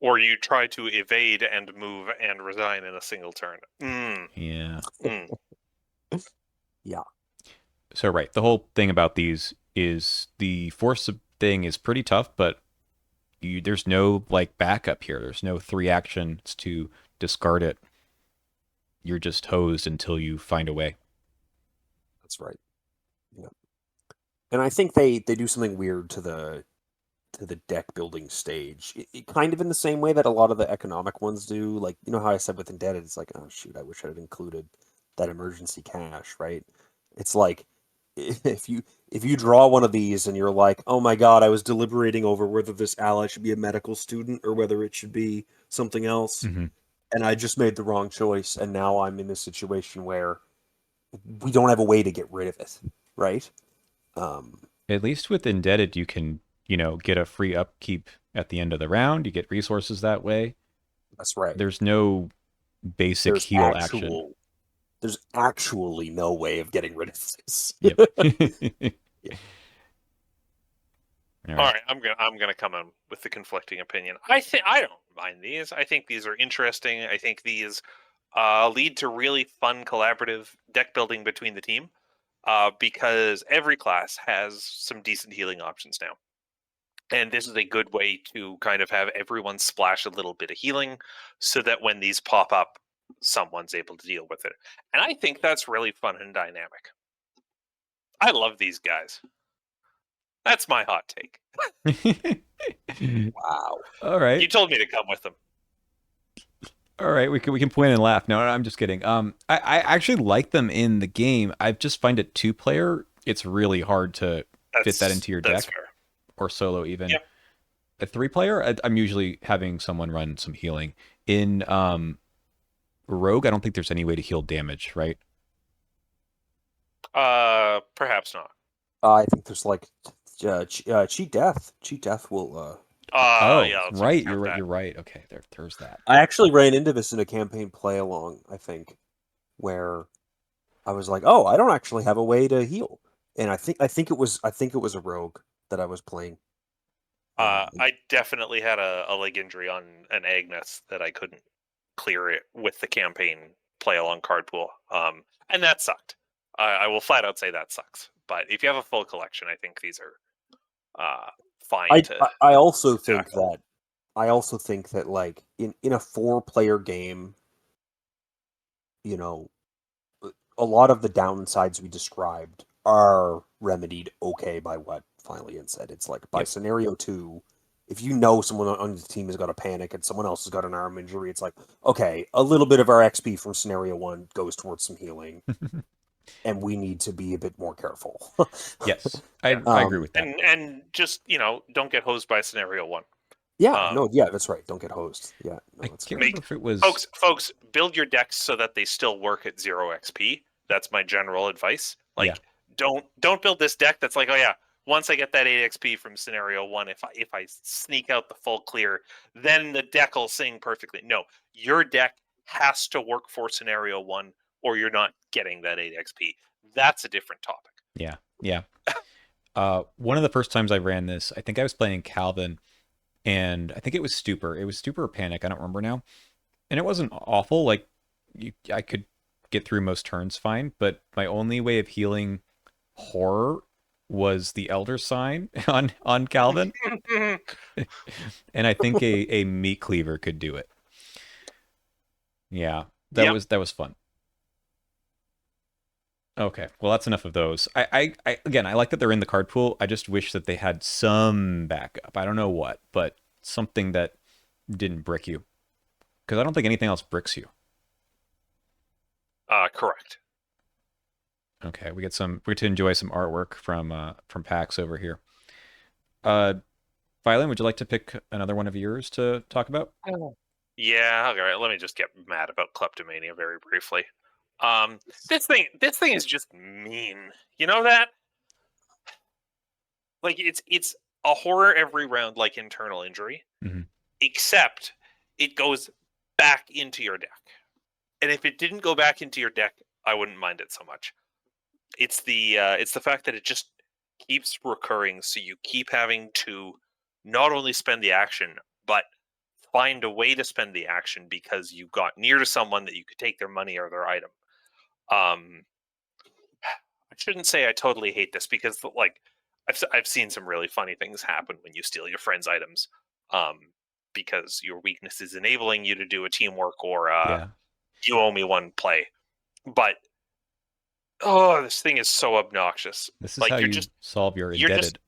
Or you try to evade and move and resign in a single turn. Yeah. yeah, So right, the whole thing about these is the force thing is pretty tough, but there's no like backup here. There's no three actions to discard it. You're just hosed until you find a way. that's right. Yeah, and I think they do something weird to the deck building stage. Kind of in the same way that a lot of the economic ones do. Like, you know how I said with Indebted, it's like, oh shoot, I wish I had included that emergency cash, right? It's like if you draw one of these and you're like, oh my god, I was deliberating over whether this ally should be a medical student or whether it should be something else, Mm-hmm. and I just made the wrong choice, and now I'm in a situation where we don't have a way to get rid of it, right? Um, At least with Indebted, you can, get a free upkeep at the end of the round. You get resources that way. that's right. There's no basic There's heal action. actual there's actually no way of getting rid of this. Yep. Yeah. All All right. right, I'm gonna come in with the conflicting opinion. I don't mind these. I think these are interesting. I think these lead to really fun collaborative deck building between the team because every class has some decent healing options now. And this is a good way to kind of have everyone splash a little bit of healing so that when these pop up, someone's able to deal with it. And I think that's really fun and dynamic. I love these guys. That's my hot take. Wow. All You right. told me to come with them. All right. We can point and laugh. No, I'm just kidding. I actually like them in the game. I just find it two player. It's really hard to fit that into your That's deck fair. or solo even. Yep. A three player, I'm usually having someone run some healing. In Rogue, I don't think there's any way to heal damage, right? Perhaps not. I think there's like cheat death. Cheat death will. Oh, Yeah, let's right. You're count right. that. You're right. Okay, there's that. I actually ran into this in a campaign play along. I think where I was like, oh, I don't actually have a way to heal, and I think it was a rogue that I was playing. I definitely had a leg injury on an Agnes that I couldn't clear it with the campaign play along card pool. And that sucked. I will flat out say that sucks. But if you have a full collection, I think these are fine to I also think tackle. that like in a 4 player game, you know, a lot of the downsides we described are remedied okay by what Finally said. It's like by Yep. scenario 2, if you know someone on the team has got a panic and someone else has got an arm injury, it's like, okay, a little bit of our XP from scenario 1 goes towards some healing, and we need to be a bit more careful. Yes, Yeah. I agree with that. And just, don't get hosed by scenario 1. Yeah, no, yeah, that's right. Don't get hosed. Yeah, no, I that's can't fair. remember if it was. Folks, build your decks so that they still work at 0 XP. That's my general advice. Yeah. Like, don't build this deck that's like, oh yeah, once I get that 8 XP from scenario 1, if I sneak out the full clear, then the deck will sing perfectly. No, your deck has to work for scenario 1 or you're not getting that 8 XP. That's a different topic. Yeah. Yeah. One of the first times I ran this, I think I was playing Calvin, and I think it was Stupor. It was Stupor or Panic. I don't remember now. And it wasn't awful. Like, I could get through most turns fine, but my only way of healing horror was the Elder Sign on Calvin, and I think a meat cleaver could do it. Yeah, Yep. that was fun. Okay, well that's enough of those. I again, I like that they're in the card pool. I just wish that they had some backup. I don't know what, but something that didn't brick you, because I don't think anything else bricks you. Correct. Okay, we get to enjoy some artwork from PAX over here. Uh, Violet, would you like to pick another one of yours to talk about? Yeah. All right. Let me just get mad about kleptomania very briefly. This thing is just mean. You know that? Like it's a horror every round, like internal injury, Mm-hmm. except it goes back into your deck. And if it didn't go back into your deck, I wouldn't mind it so much. It's the fact that it just keeps recurring, so you keep having to not only spend the action, but find a way to spend the action because you got near to someone that you could take their money or their item. Um, I shouldn't say I totally hate this because like I've seen some really funny things happen when you steal your friend's items, um, because your weakness is enabling you to do a teamwork or Yeah, you owe me one play. But oh, this thing is so obnoxious. this is how Like you solve your you're just indebted.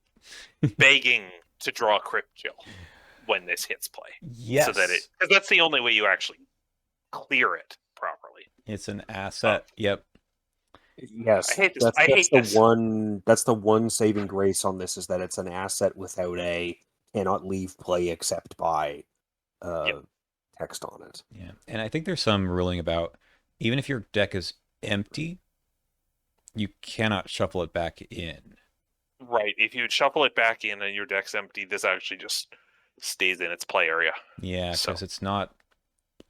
begging to draw a crypt kill when this hits play, so that Yes, because that's the only way you actually clear it properly. it's an Um, asset. Yep. I Yes, hate this. that's I that's hate the this. one that's the one saving grace on this is that it's an asset without a cannot leave play except by Yep. uh text on it. Yeah, and I think there's some ruling about even if your deck is empty, you cannot shuffle it back in. Right. If you shuffle it back in and your deck's empty, this actually just stays in its play area. Yeah, So because it's not.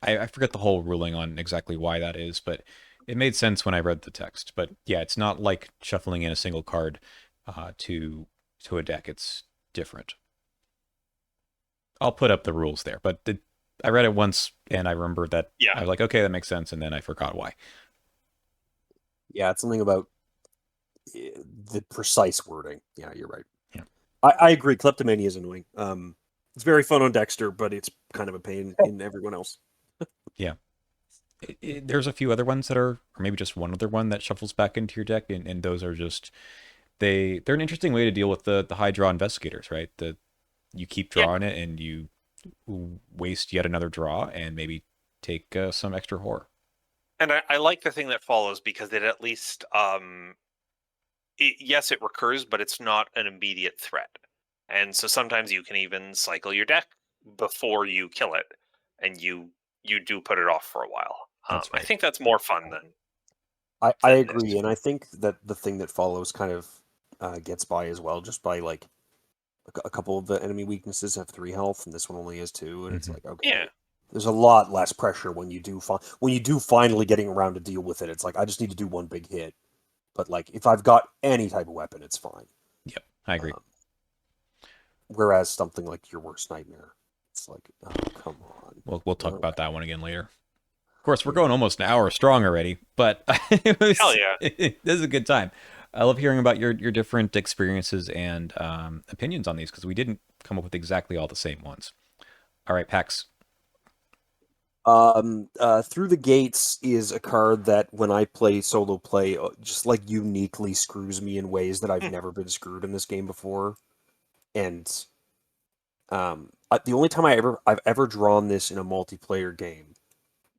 I forget the whole ruling on exactly why that is, but it made sense when I read the text. But yeah, it's not like shuffling in a single card to a deck. It's different. I'll put up the rules there, but I read it once and I remember that yeah. I was like, okay, that makes sense, and then I forgot why. Yeah, it's something about the precise wording. Yeah, you're right. Yeah, I agree. Kleptomania is annoying. It's very fun on Dexter, but it's kind of a pain in everyone else. yeah. There's a few other ones that are, or maybe just one other one that shuffles back into your deck, and those are just they're an interesting way to deal with the high draw investigators, right? The you keep Yeah. drawing it and you waste yet another draw and maybe take some extra horror. And I like the thing that follows because it at least yes, it recurs, but it's not an immediate threat. And so sometimes you can even cycle your deck before you kill it, and you do put it off for a while. That's I right. think that's more fun I than agree, this. and I think that the thing that follows kind of gets by as well, just by like a couple of the enemy weaknesses have 3 health, and this one only has 2, and it's Hmm. like Yeah, okay, there's a lot less pressure when you do finally getting around to deal with it. It's like I just need to do one big hit, but like if I've got any type of weapon, it's fine. Yep, I agree. Um, whereas something like your worst nightmare, it's like oh come on, We'll talk no, about that one again later. Of course, we're yeah. going almost an hour strong already, but hell yeah. this is a good time. I love hearing about your different experiences and opinions on these because we didn't come up with exactly all the same ones. All right, Pax. Through the Gates is a card that when I play solo play, just like uniquely screws me in ways that I've Hmm. never been screwed in this game before. And the only time I've ever drawn this in a multiplayer game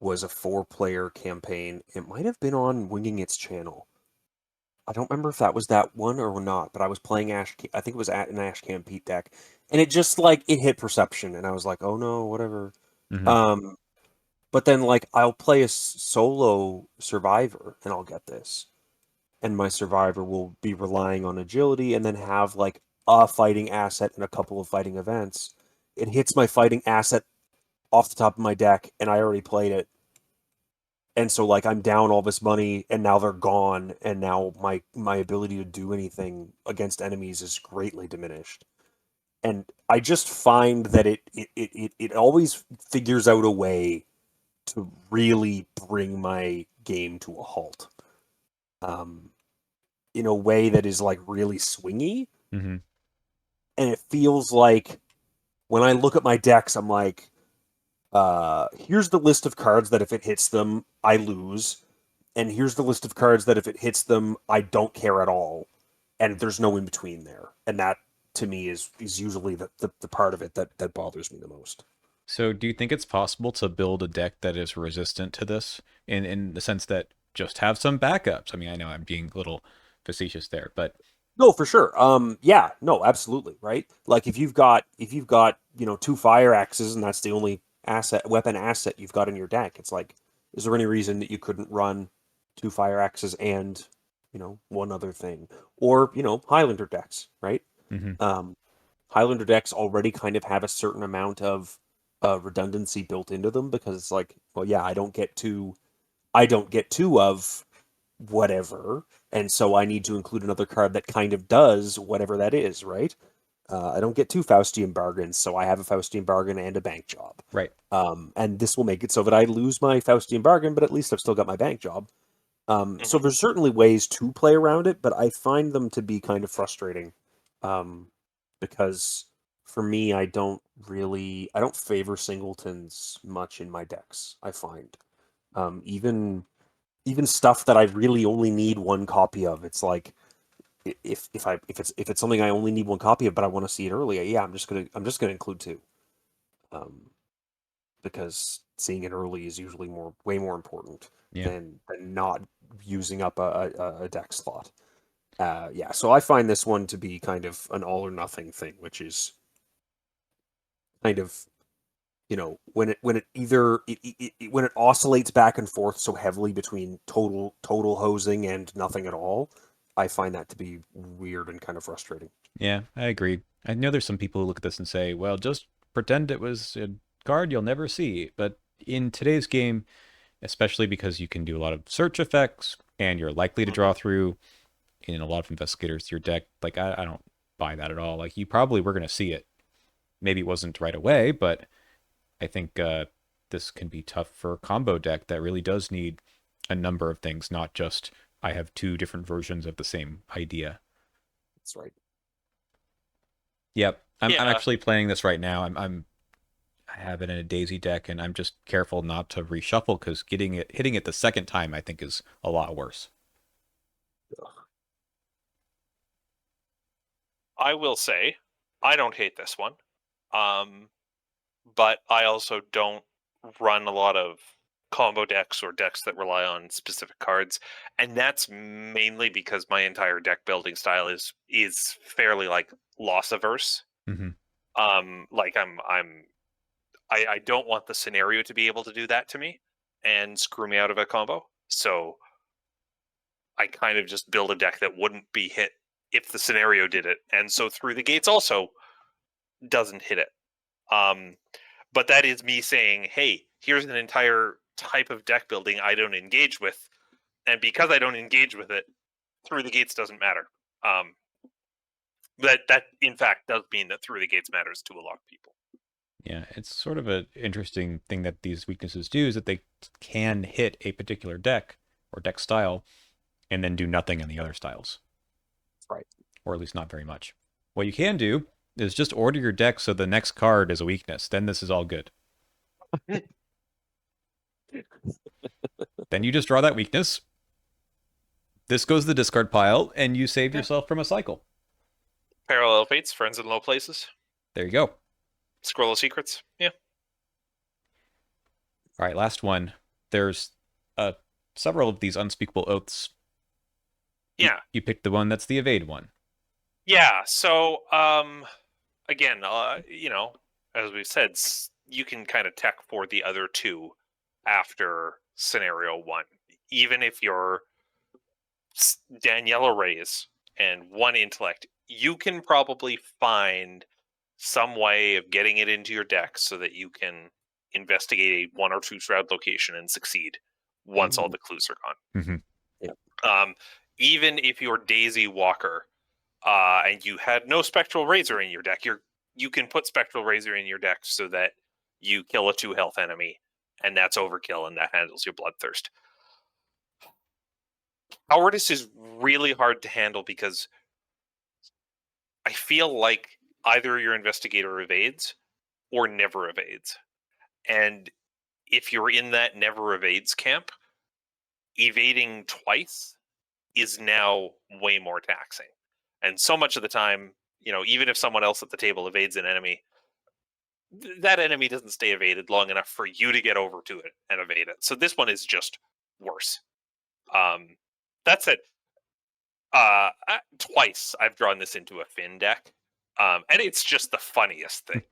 was a 4-player campaign. It might have been on Winging Its channel. I don't remember if that was that one or not, but I was playing Ash. I think it was at an Ash Campete deck, and it just like it hit perception, and I was like, oh no, whatever. Hmm. Um, but then, like, I'll play a solo survivor and I'll get this. And my survivor will be relying on agility and then have, like, a fighting asset and a couple of fighting events. It hits my fighting asset off the top of my deck, and I already played it. And so, like, I'm down all this money, and now they're gone, and now my ability to do anything against enemies is greatly diminished. And I just find that it always figures out a way to really bring my game to a halt. Um, in a way that is like really swingy, Hmm. and it feels like when I look at my decks, I'm like, here's the list of cards that if it hits them, I lose, and here's the list of cards that if it hits them, I don't care at all, and there's no in between there, and that to me is usually the part of it that bothers me the most. So, do you think it's possible to build a deck that is resistant to this in the sense that just have some backups? I mean, I know I'm being a little facetious there, but No, for sure. Yeah, no, absolutely, right? Like if you've got two fire axes and that's the only weapon asset you've got in your deck, it's like, is there any reason that you couldn't run two fire axes and one other thing, or Highlander decks, right? mhm. Um, Highlander decks already kind of have a certain amount of redundancy built into them because it's like, well, yeah, I don't get two of whatever, and so I need to include another card that kind of does whatever that is, right? I don't get two Faustian bargains, so I have a Faustian bargain and a bank job. Right. And this will make it so that I lose my Faustian bargain, but at least I've still got my bank job. So Mhm. there's certainly ways to play around it, but I find them to be kind of frustrating, um, because for me, I don't favor singletons much in my decks. I find even stuff that I really only need one copy of. It's like if it's something I only need one copy of, but I want to see it earlier. Yeah, I'm just gonna include two, um, because seeing it early is usually way more important Yeah. than not using up a deck slot. Yeah, so I find this one to be kind of an all or nothing thing, which is kind of when it either when it oscillates back and forth so heavily between total hosing and nothing at all. I find that to be weird and kind of frustrating. Yeah, I agree. I know there's some people who look at this and say, well, just pretend it was a card you'll never see. But in today's game, especially because you can do a lot of search effects and you're likely to Mhm. draw through in a lot of investigators your deck, like I don't buy that at all. Like you probably were going to see it. Maybe it wasn't right away, but I think this can be tough for a combo deck that really does need a number of things, not just I have two different versions of the same idea. That's right. Yep, I'm Yeah, actually playing this right now. I have it in a Daisy deck, and I'm just careful not to reshuffle because hitting it the second time, I think is a lot worse. I will say I don't hate this one. Um, but I also don't run a lot of combo decks or decks that rely on specific cards, and that's mainly because my entire deck building style is fairly like loss averse. Hmm. Like I don't want the scenario to be able to do that to me and screw me out of a combo. So I kind of just build a deck that wouldn't be hit if the scenario did it, and so through the gates also doesn't hit it. Um, but that is me saying, hey, here's an entire type of deck building I don't engage with, and because I don't engage with it, through the gates doesn't matter. Um, that in fact does mean that through the gates matters to a lot of people. Yeah, it's sort of an interesting thing that these weaknesses do is that they can hit a particular deck or deck style and then do nothing in the other styles, That's right. or at least not very much. What you can do is just order your deck so the next card is a weakness. Then this is all good. Then you just draw that weakness. This goes to the discard pile, and you save Yeah. yourself from a cycle. Parallel fates, friends in low places, There you go. scroll of secrets. Yeah, All right, last one. There's uh, several of these unspeakable oaths. yeah, You picked the one that's the evade one. yeah. So again, as we've said, you can kind of tech for the other two after scenario one, even if you're Daniela Reyes and one intellect, you can probably find some way of getting it into your deck so that you can investigate a one or two shroud location and succeed once all Mhm. the clues are Mm-hmm. Yeah. gone. Even if you're Daisy Walker and you had no Spectral Razor in your deck, you can put Spectral Razor in your deck so that you kill a 2 health enemy, and that's overkill, and that handles your bloodthirst. Cowardice is really hard to handle because I feel like either your investigator evades or never evades. And if you're in that never evades camp, evading twice is now way more taxing. And so much of the time, even if someone else at the table evades an enemy, that enemy doesn't stay evaded long enough for you to get over to it and evade it. So this one is just worse. That said, twice I've drawn this into a Finn deck, and it's just the funniest thing.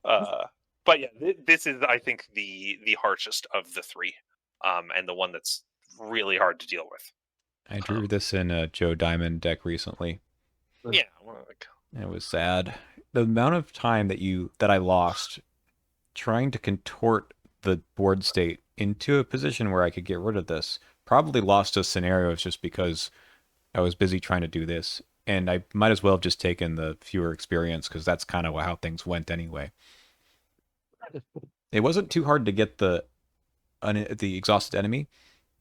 But yeah, this is, I think, the harshest of the three, and the one that's really hard to deal with. I drew this in a Joe Diamond deck recently. Yeah, it was sad. The amount of time that I lost trying to contort the board state into a position where I could get rid of this. Probably lost those scenarios just because I was busy trying to do this, and I might as well have just taken the fewer experience because that's kind of how things went anyway. It wasn't too hard to get the exhausted enemy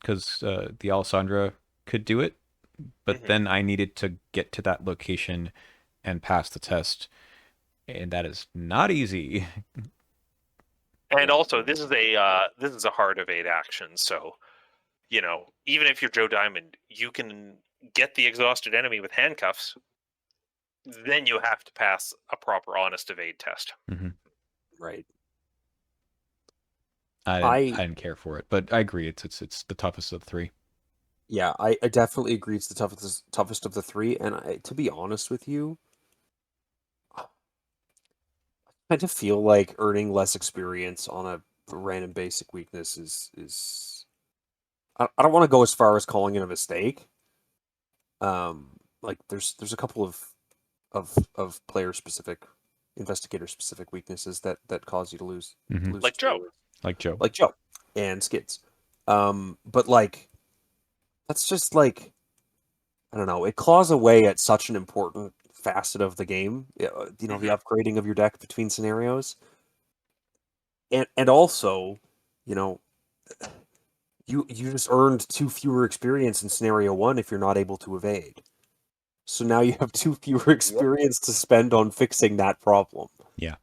because the Alessandra could do it, but then I needed to get to that location and pass the test, and that is not easy. And also, this is a hard evade action, so even if you're Joe Diamond, you can get the exhausted enemy with handcuffs. Then you have to pass a proper honest evade test. Mm-hmm. Right. I didn't care for it, but I agree. It's the toughest of the three. Yeah, I definitely agree. It's the toughest of the three. And to be honest with you, I kind of feel like earning less experience on a random basic weakness is. I don't want to go as far as calling it a mistake. Like there's a couple of player specific, investigator specific weaknesses that cause you to lose. Mm-hmm. Like Joe. Like Joe and Skids. But like that's just like, I don't know, it claws away at such an important facet of the game. The upgrading of your deck between scenarios. And also, you just earned 2 fewer experience in scenario 1 if you're not able to evade. So now you have 2 fewer experience to spend on fixing that problem. Yeah.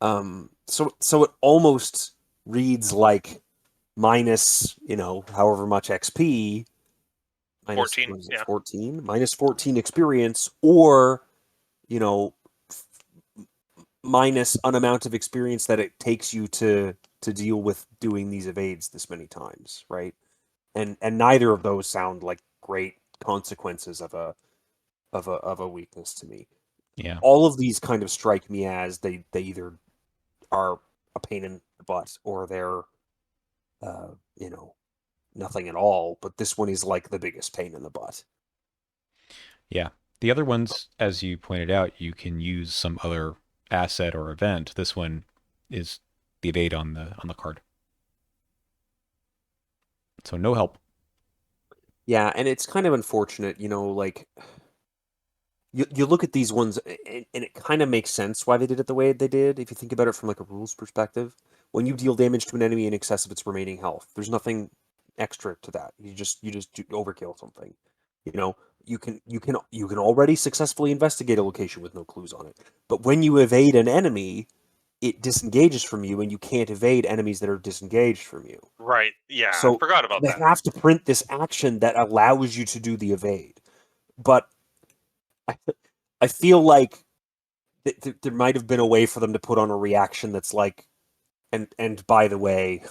So it almost reads like minus, however much XP, minus 14, minus 14 experience, or, minus an amount of experience that it takes you to deal with doing these evades this many times, right? And neither of those sound like great consequences of a weakness to me. Yeah. All of these kind of strike me as they either are a pain in the butt or they're nothing at all, but this one is like the biggest pain in the butt. Yeah. The other ones, as you pointed out, you can use some other asset or event. This one is the evade on the card. So no help. Yeah, and it's kind of unfortunate, like you look at these ones and it kind of makes sense why they did it the way they did if you think about it from like a rules perspective. When you deal damage to an enemy in excess of its remaining health, there's nothing extra to that. You just overkill something. You can already successfully investigate a location with no clues on it. But when you evade an enemy, it disengages from you and you can't evade enemies that are disengaged from you. Right. Yeah. So I forgot about that. They have to print this action that allows you to do the evade. But I feel like there might have been a way for them to put on a reaction that's like, and by the way,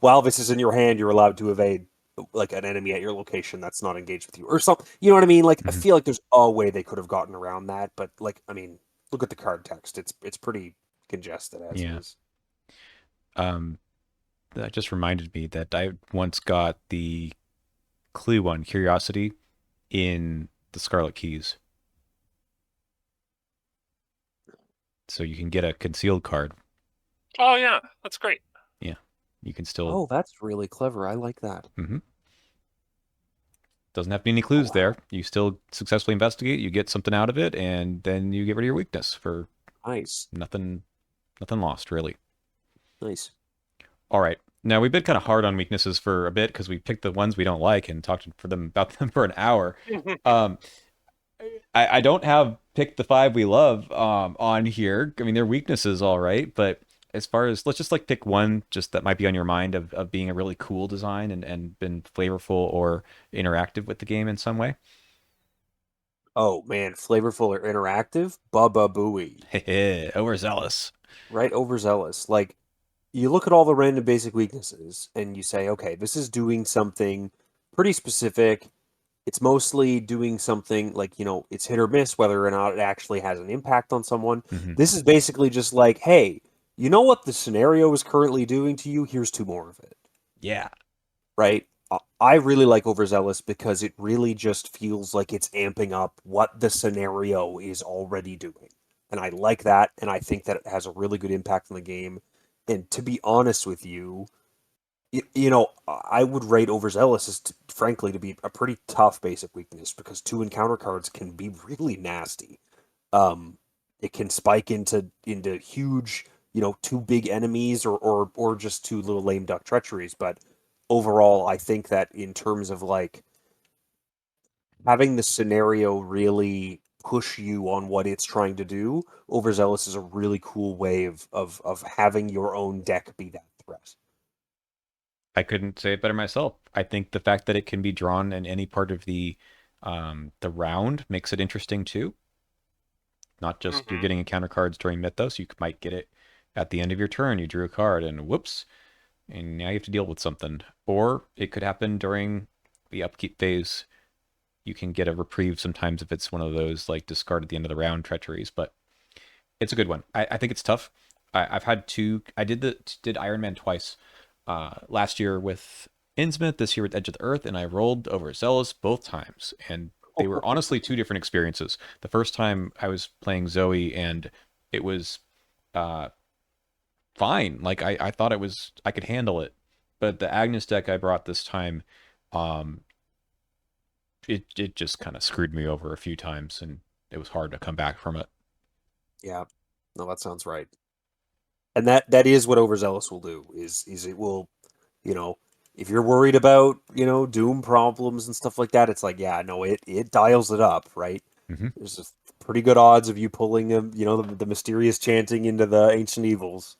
while this is in your hand, you're allowed to evade like an enemy at your location that's not engaged with you, or something. You know what I mean? Like, I feel like there's a way they could have gotten around that, but like, I mean, look at the card text; it's pretty congested as is. That just reminded me that I once got the clue on Curiosity in the Scarlet Keys. So you can get a concealed card. Oh, yeah. That's great. Yeah. You can still... Oh, that's really clever. I like that. Mm-hmm. Doesn't have to be any clues there. You still successfully investigate, you get something out of it, and then you get rid of your weakness for... Nice. Nothing lost, really. Nice. All right. Now, we've been kind of hard on weaknesses for a bit because we picked the ones we don't like and talked about them for an hour. I don't have pick the five we love on here. I mean, their weaknesses, all right, but as far as let's just like pick one just that might be on your mind of being a really cool design and been flavorful or interactive with the game in some way. Oh man, flavorful or interactive? Bubba Booey. Hey, overzealous. Right? Overzealous. Like, you look at all the random basic weaknesses and you say, okay, this is doing something pretty specific. It's mostly doing something like, it's hit or miss whether or not it actually has an impact on someone. Hmm. This is basically just like, hey, you know what the scenario is currently doing to you? Here's two more of it. Yeah. Right? I really like Overzealous because it really just feels like it's amping up what the scenario is already doing. And I like that, and I think that it has a really good impact on the game. And to be honest with you, I would rate Overzealous as, frankly, to be a pretty tough basic weakness because two encounter cards can be really nasty. Um, it can spike into huge, two big enemies or just two little lame duck treacheries. But overall, I think that in terms of like having the scenario really push you on what it's trying to do, Overzealous is a really cool way of having your own deck be that threat. I couldn't say it better myself. I think the fact that it can be drawn in any part of the round makes it interesting too. Not just you're Hmm. getting encounter cards during Mythos, you might get it at the end of your turn. You drew a card and whoops, and now you have to deal with something. Or it could happen during the upkeep phase. You can get a reprieve sometimes if it's one of those like discard at the end of the round treacheries, but it's a good one. I think it's tough. I've had two. I did Iron Man twice. Last year with Innsmouth, this year with Edge of the Earth, and I rolled Overzealous both times, and they were honestly two different experiences. The first time I was playing Zoe, and it was uh, fine. Like I thought I could handle it, but the Agnes deck I brought this time, um, it just kind of screwed me over a few times, and it was hard to come back from it. Yeah, no, that sounds right. And that is what Overzealous will do. Is it will, you know, if you're worried about Doom problems and stuff like that, it's like yeah, no, it dials it up, right? Hmm. There's pretty good odds of you pulling the mysterious chanting into the ancient evils.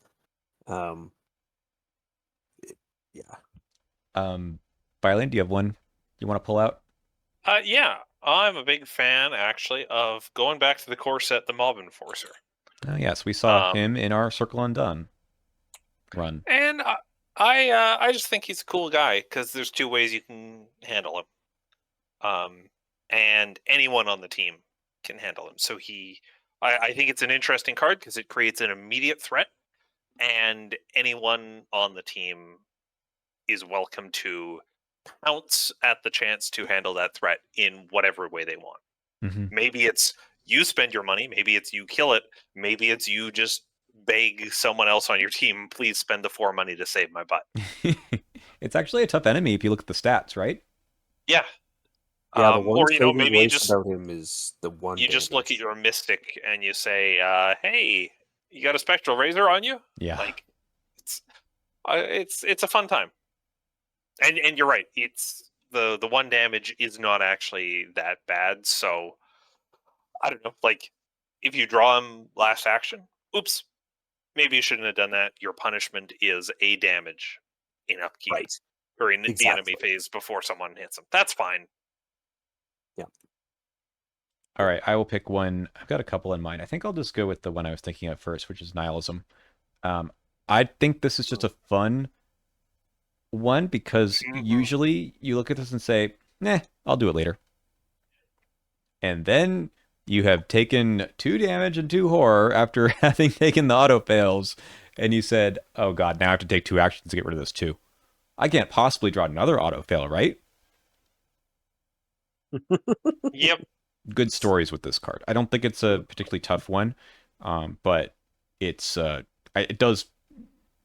Um, yeah. Violin, do you have one you want to pull out? Yeah, I'm a big fan actually of going back to the core set, the Mob Enforcer. Oh yes, we saw Um, him in our Circle Undone run. and I just think he's a cool guy because there's two ways you can handle him. And anyone on the team can handle him. So I think it's an interesting card because it creates an immediate threat, and anyone on the team is welcome to pounce at the chance to handle that threat in whatever way they want. Hmm. Maybe it's you spend your money, maybe it's you kill it, maybe it's you just beg someone else on your team, please spend the 4 money to save my butt. It's actually a tough enemy if you look at the stats, right? Yeah. Yeah, the one Or saving maybe grace about him is the one you just look at damage. your mystic and you say, "Hey, you got a spectral razor on you?" Yeah. Like, it's it's a fun time. And you're right. It's the one damage is not actually that bad. So I don't know. Like, if you draw him last action, oops, maybe you shouldn't have done that. Your punishment is a damage in upkeep Right. or in the enemy Exactly. phase before someone hits him. That's fine. Yeah. All Yeah. right, I will pick one. I've got a couple in mind. I think I'll just go with the one I was thinking of first, which is nihilism. Um, I think this is just a fun one because Mm-hmm. usually you look at this and say, "Nah, I'll do it later," and then you have taken two damage and two horror after having taken the auto fails, and you said, "Oh God, now I have to take two actions to get rid of this too. I can't possibly draw another auto fail, right?" Yep. Good stories with this card. I don't think it's a particularly tough one, but it's it does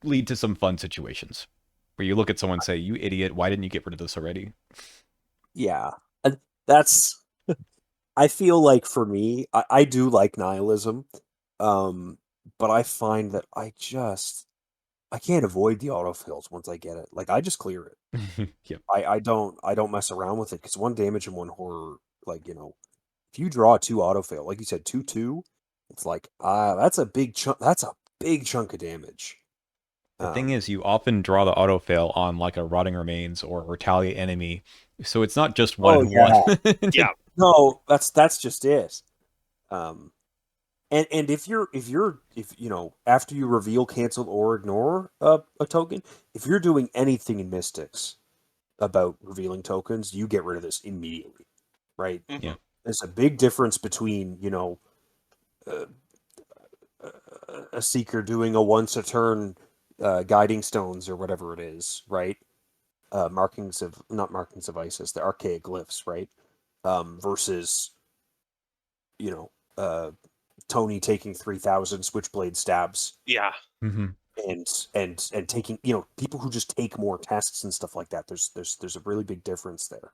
lead to some fun situations where you look at someone and say, "You idiot! Why didn't you get rid of this already?" Yeah. And that's I feel like for me, I do like nihilism. Um, but I find that I can't avoid the autofills once I get it. Like I just clear it. Yep. I don't mess around with it because one damage and one horror, like, if you draw 2 auto fail, like you said, 2/2, it's like that's a big chunk. That's a big chunk of damage. The thing is, you often draw the autofail on like a Rotting Remains or Retaliate enemy, so it's not just one Oh and one. yeah, Yeah. no, that's just it. Um, and if after you reveal, cancel, or ignore a token, if you're doing anything in Mystics about revealing tokens, you get rid of this immediately, right? Yeah. Mhm. There's a big difference between uh, a seeker doing a once a turn guiding stones or whatever it is, right? Not markings of Isis, the archaic glyphs, right? Versus you know uh, Tony taking 3,000 switchblade stabs Yeah. Mm-hmm. and taking people who just take more tests and stuff like that. There's a really big difference there.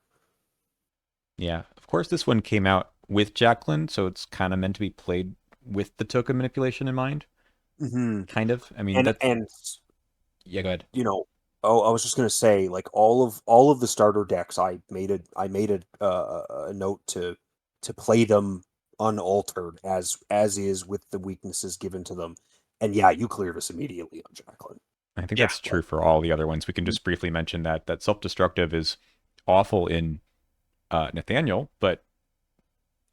Yeah. Of course, this one came out with Jacqueline, so it's kind of meant to be played with the token manipulation in mind. Mm-hmm. Kind of. I mean, And that's yeah. Go ahead. you know, oh, I was just gonna say, like all of the starter decks, I made a note to play them unaltered as is with the weaknesses given to them, and yeah, you clear this immediately on Jacqueline. I think Yeah. that's true for all the other ones. We can just briefly mention that self-destructive is awful in Nathaniel, but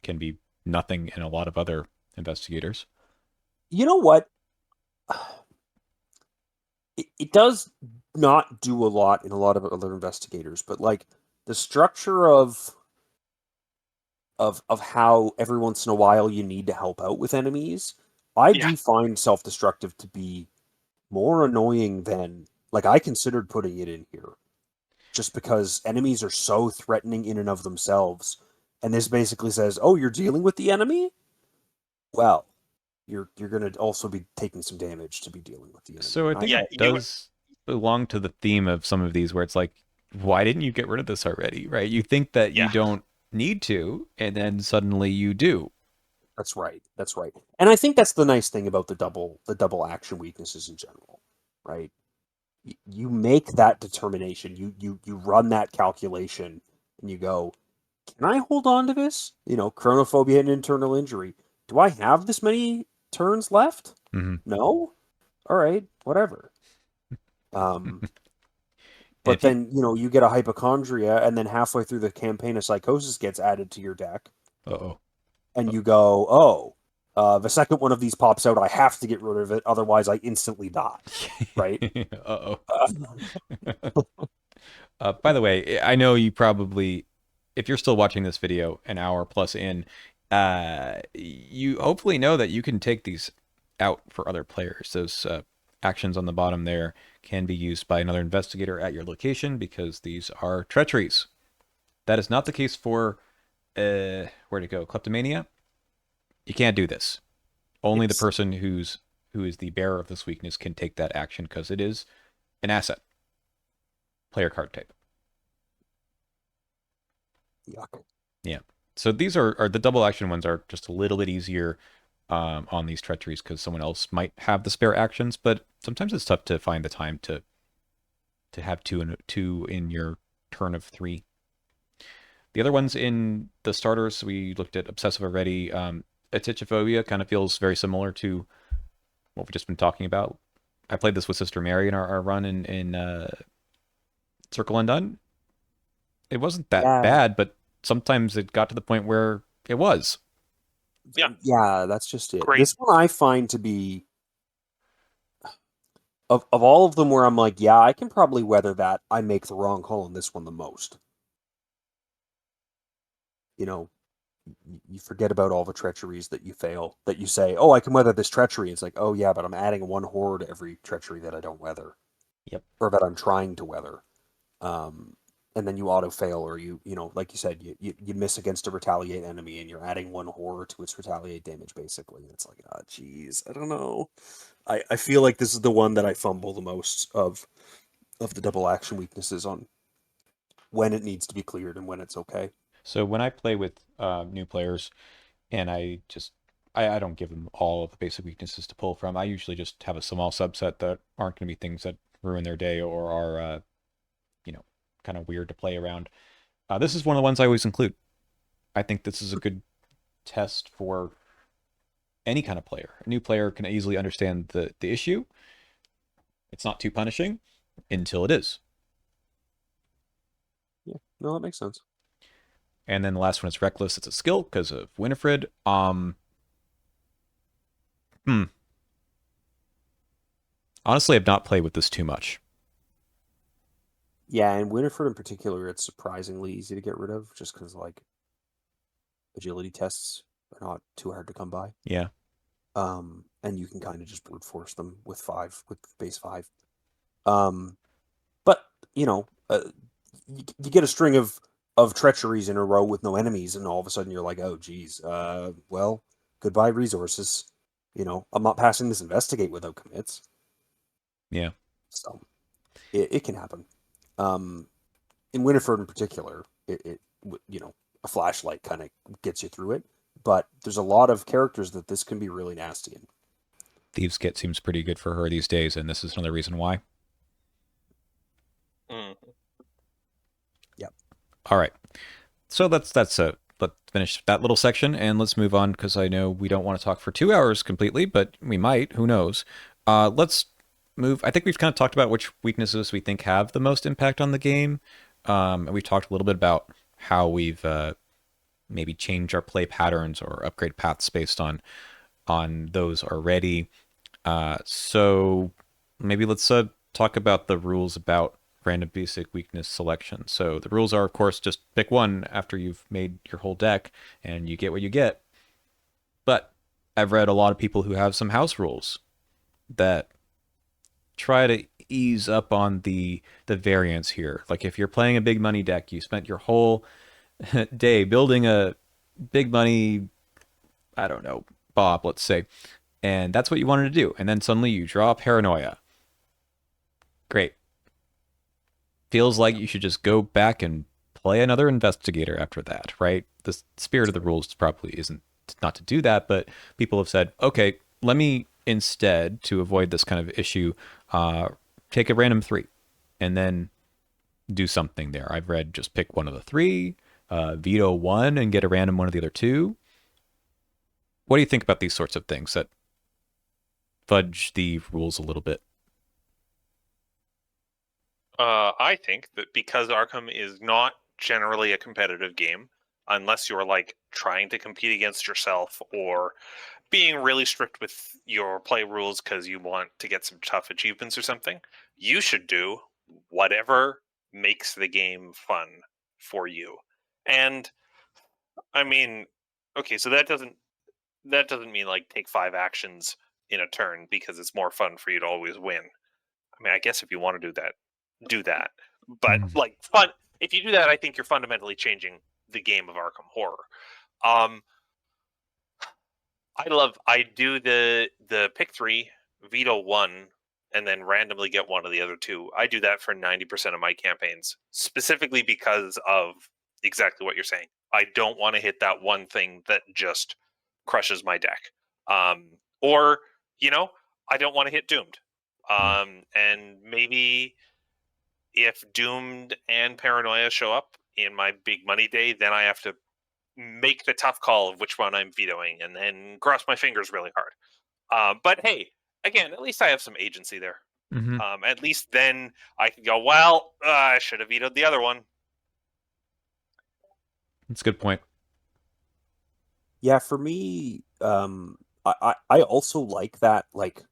can be nothing in a lot of other investigators. You know what? It does not do a lot in a lot of other investigators, but like the structure of how every once in a while you need to help out with enemies, I Yeah. do find self-destructive to be more annoying than like I considered putting it in here just because enemies are so threatening in and of themselves. And this basically says, "Oh, you're dealing with the enemy? Well, you're going to also be taking some damage to be dealing with the enemy." So I And think Yeah. it You. does belong to the theme of some of these where it's like, why didn't you get rid of this already? Right? You think that you Yeah. don't need to, and then suddenly you do. That's right. That's right. And I think that's the nice thing about the double action weaknesses in general, right? You make that determination. You run that calculation and you go, "Can I hold on to this? Chronophobia and internal injury. Do I have this many turns left? Mm-hmm. No? All right, whatever." Um And but if you, then, you get a hypochondria and then halfway through the campaign a psychosis gets added to your deck oh, and you go, "Oh, the second one of these pops out, I have to get rid of it, otherwise I instantly die." Right? oh. Uh, By the way, I know you probably, if you're still watching this video an hour plus in, you hopefully know that you can take these out for other players. Those actions on the bottom there can be used by another investigator at your location because these are treacheries. That is not the case for, where'd it go? Kleptomania? You can't do this. Only the yes. person who is the bearer of this weakness can take that action because it is an asset, player card type. Yuck. Yeah. So these are the double action ones are just a little bit easier on these treacheries because someone else might have the spare actions, but sometimes it's tough to find the time to have two in your turn of three. The other ones in the starters, we looked at obsessive already. Atychophobia kind of feels very similar to what we've just been talking about. I played this with Sister Mary in our run in Circle Undone. It wasn't that Yeah. bad, but sometimes it got to the point where it was. Yeah. Yeah, that's just it. Great. This one I find to be of all of them where I'm like, yeah, I can probably weather that. I make the wrong call on this one the most. You know, you forget about all the treacheries that you fail, that you say, "Oh, I can weather this treachery." It's like, "Oh yeah, but I'm adding one horde to every treachery that I don't weather Yep. or that I'm trying to weather." Um, and then you auto fail, or like you said, you miss against a retaliate enemy, and you're adding one horde to its retaliate damage. Basically, it's like, ah, geez, I don't know. I feel like this is the one that I fumble the most of the double action weaknesses on when it needs to be cleared and when it's okay. So when I play with new players, and I don't give them all of the basic weaknesses to pull from. I usually just have a small subset that aren't going to be things that ruin their day or are you know kind of weird to play around. This is one of the ones I always include. I think this is a good test for any kind of player. A new player can easily understand the issue. It's not too punishing until it is. Yeah, no, that makes sense. And then the last one is reckless. It's a skill because of Winifred. Honestly, I've not played with this too much. Yeah, and Winifred in particular, it's surprisingly easy to get rid of, just because like agility tests are not too hard to come by. Yeah. And you can kind of just brute force them with base 5. But you know, you get a string of treacheries in a row with no enemies, and all of a sudden you're like, oh geez, well, goodbye resources. You know, I'm not passing this investigate without commits. Yeah. So it can happen. In Winifred in particular, you know, a flashlight kind of gets you through it. But there's a lot of characters that this can be really nasty in. Thieves' Kit seems pretty good for her these days, and this is another reason why. Yep. All right. So let's finish that little section and let's move on because I know we don't want to talk for 2 hours completely, but we might. Who knows? Let's move. I think we've kind of talked about which weaknesses we think have the most impact on the game. And we've talked a little bit about how we've maybe changed our play patterns or upgrade paths based on those already. So maybe let's talk about the rules about random basic weakness selection. So the rules are, of course, just pick one after you've made your whole deck, and you get what you get. But I've read a lot of people who have some house rules that try to ease up on the variance here. Like if you're playing a big money deck, you spent your whole day building a big money, I don't know, Bob, let's say, and that's what you wanted to do. And then suddenly you draw Paranoia. Great. Feels like you should just go back and play another investigator after that, right? The spirit of the rules probably isn't not to do that, but people have said, okay, let me instead, to avoid this kind of issue, take a random 3 and then do something there. I've read just pick one of the 3, veto 1 and get a random one of the other 2. What do you think about these sorts of things that fudge the rules a little bit? I think that because Arkham is not generally a competitive game, unless you're like trying to compete against yourself or being really strict with your play rules because you want to get some tough achievements or something, you should do whatever makes the game fun for you. And I mean, okay, so that doesn't mean like take 5 actions in a turn because it's more fun for you to always win. I mean, I guess if you want to do that, do that. But like fun, if you do that, I think you're fundamentally changing the game of Arkham Horror. Um, I do the pick 3, veto 1, and then randomly get one of the other 2. I do that for 90% of my campaigns, specifically because of exactly what you're saying. I don't want to hit that one thing that just crushes my deck. Or, you know, I don't want to hit Doomed. And maybe if Doomed and Paranoia show up in my big money day, then I have to make the tough call of which one I'm vetoing and then cross my fingers really hard. But hey, again, at least I have some agency there. Mm-hmm. At least then I can go, well, I should have vetoed the other one. That's a good point. Yeah, for me, I also like that, like,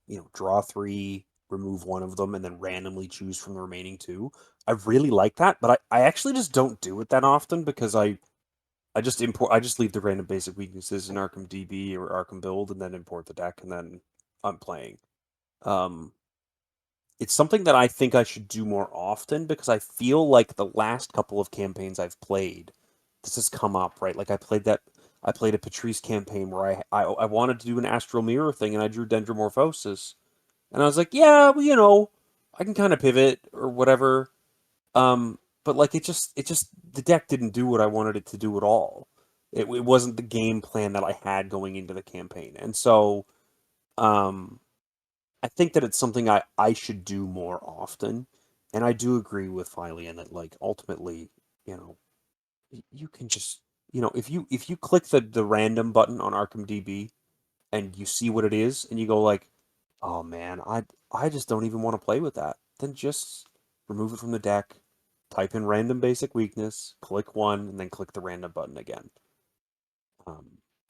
you know, draw 3, remove one of them, and then randomly choose from the remaining 2. I really like that, but I actually just don't do it that often because I just leave the random basic weaknesses in Arkham DB or Arkham Build and then import the deck and then I'm playing. Um, it's something that I think I should do more often because I feel like the last couple of campaigns I've played, this has come up, right? Like I played a Patrice campaign where I wanted to do an Astral Mirror thing and I drew Dendromorphosis. And I was like, yeah, well, you know, I can kind of pivot or whatever. But like it just the deck didn't do what I wanted it to do at all. It wasn't the game plan that I had going into the campaign. And so um I think that it's something I should do more often. And I do agree with Filey in that like ultimately, you know, you can just if you click the random button on Arkham DB and you see what it is and you go like, oh man, I just don't even want to play with that. Then just remove it from the deck, type in random basic weakness, click one, and then click the random button again.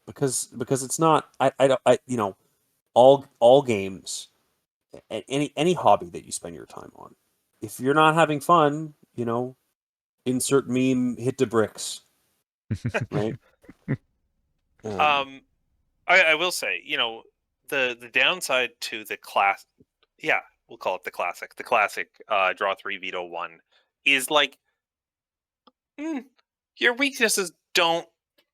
Because it's not I don't I you know all games, any hobby that you spend your time on, if you're not having fun, insert meme hit the bricks, right? Um, I will say, the downside to the class, yeah, we'll call it the classic draw three veto one, is like your weaknesses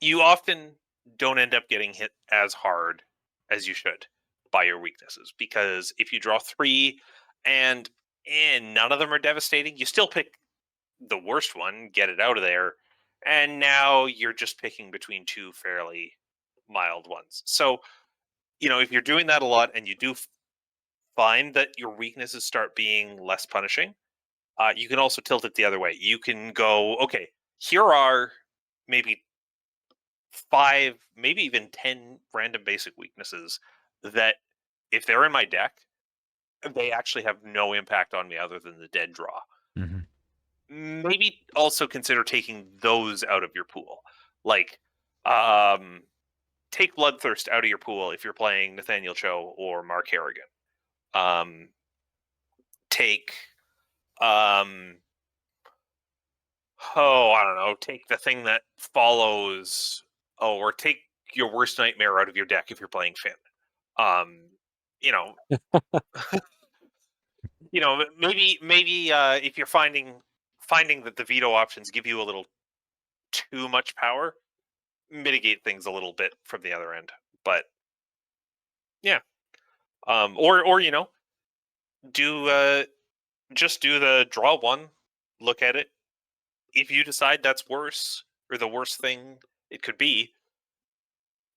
you often don't end up getting hit as hard as you should by your weaknesses, because if you draw three and none of them are devastating, you still pick the worst one, get it out of there, and now you're just picking between two fairly mild ones. So, if you're doing that a lot and you do find that your weaknesses start being less punishing, you can also tilt it the other way. You can go, okay, here are maybe 5, maybe even 10 random basic weaknesses that, if they're in my deck, they actually have no impact on me other than the dead draw. Mm-hmm. Maybe also consider taking those out of your pool. Like, take Bloodthirst out of your pool if you're playing Nathaniel Cho or Mark Harrigan. Take, I don't know, take the thing that follows, or take your worst nightmare out of your deck if you're playing Finn. You know, maybe if you're finding that the veto options give you a little too much power, mitigate things a little bit from the other end. But yeah, or do just do the draw one, look at it. If you decide that's worse, or the worst thing it could be,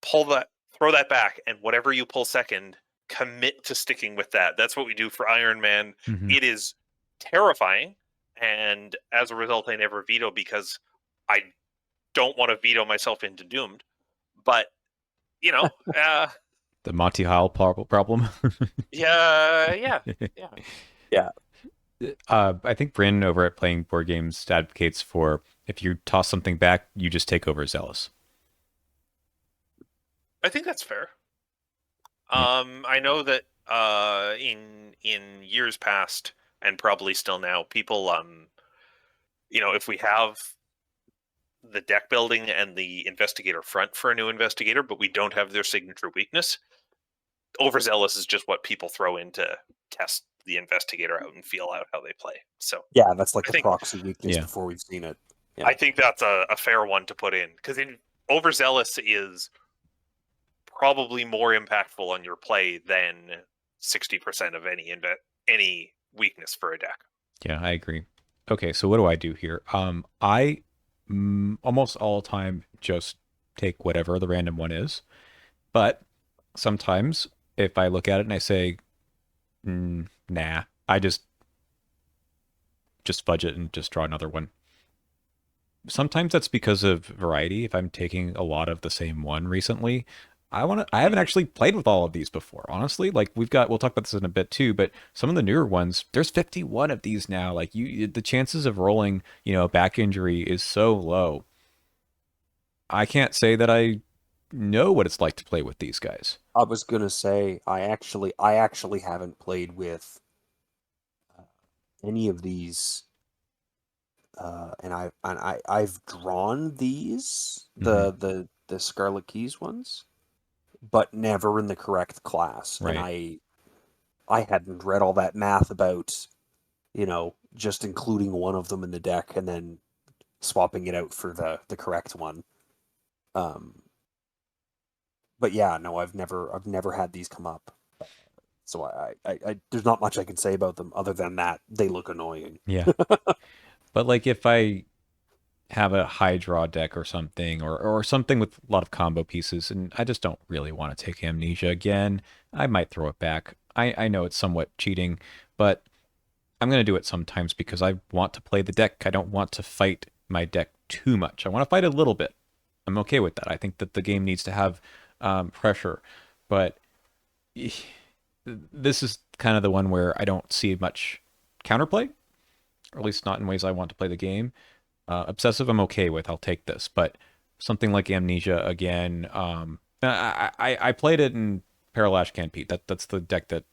throw that back, and whatever you pull second, commit to sticking with that. That's what we do for Iron Man. Mm-hmm. It is terrifying, and as a result, I never veto because I don't want to veto myself into Doomed. But The Monty Hall problem. yeah. I think Bryn over at Playing Board Games advocates for, if you toss something back, you just take overzealous. I think that's fair. Yeah. I know that in years past, and probably still now, people if we have the deck building and the investigator front for a new investigator, but we don't have their signature weakness, overzealous is just what people throw in to test the investigator out and feel out how they play. So yeah, that's like I the think proxy weakness Yeah. before we've seen it. Yeah. I think that's a fair one to put in, because overzealous is probably more impactful on your play than 60% of any weakness for a deck. Yeah, I agree. Okay, so what do I do here? I almost all the time just take whatever the random one is, but sometimes if I look at it and I say, nah, I just fudge it and just draw another one. Sometimes that's because of variety. If I'm taking a lot of the same one recently, I haven't actually played with all of these before, honestly. Like we'll talk about this in a bit too, but some of the newer ones, there's 51 of these now. Like the chances of rolling, a back injury is so low. I can't say that I know what it's like to play with these guys. I was gonna say I actually haven't played with any of these, and I've drawn these the Scarlet Keys ones, but never in the correct class. Right. And I hadn't read all that math about just including one of them in the deck and then swapping it out for the correct one. But yeah, no, I've never had these come up. So I there's not much I can say about them other than that they look annoying. Yeah. But like if I have a high draw deck or something, or something with a lot of combo pieces, and I just don't really want to take Amnesia again, I might throw it back. I know it's somewhat cheating, but I'm going to do it sometimes because I want to play the deck. I don't want to fight my deck too much. I want to fight a little bit. I'm okay with that. I think that the game needs to have pressure, but this is kind of the one where I don't see much counterplay, or at least not in ways I want to play the game. Obsessive, I'm okay with. I'll take this, but something like Amnesia again. I played it in Parallax Campede. That's the deck that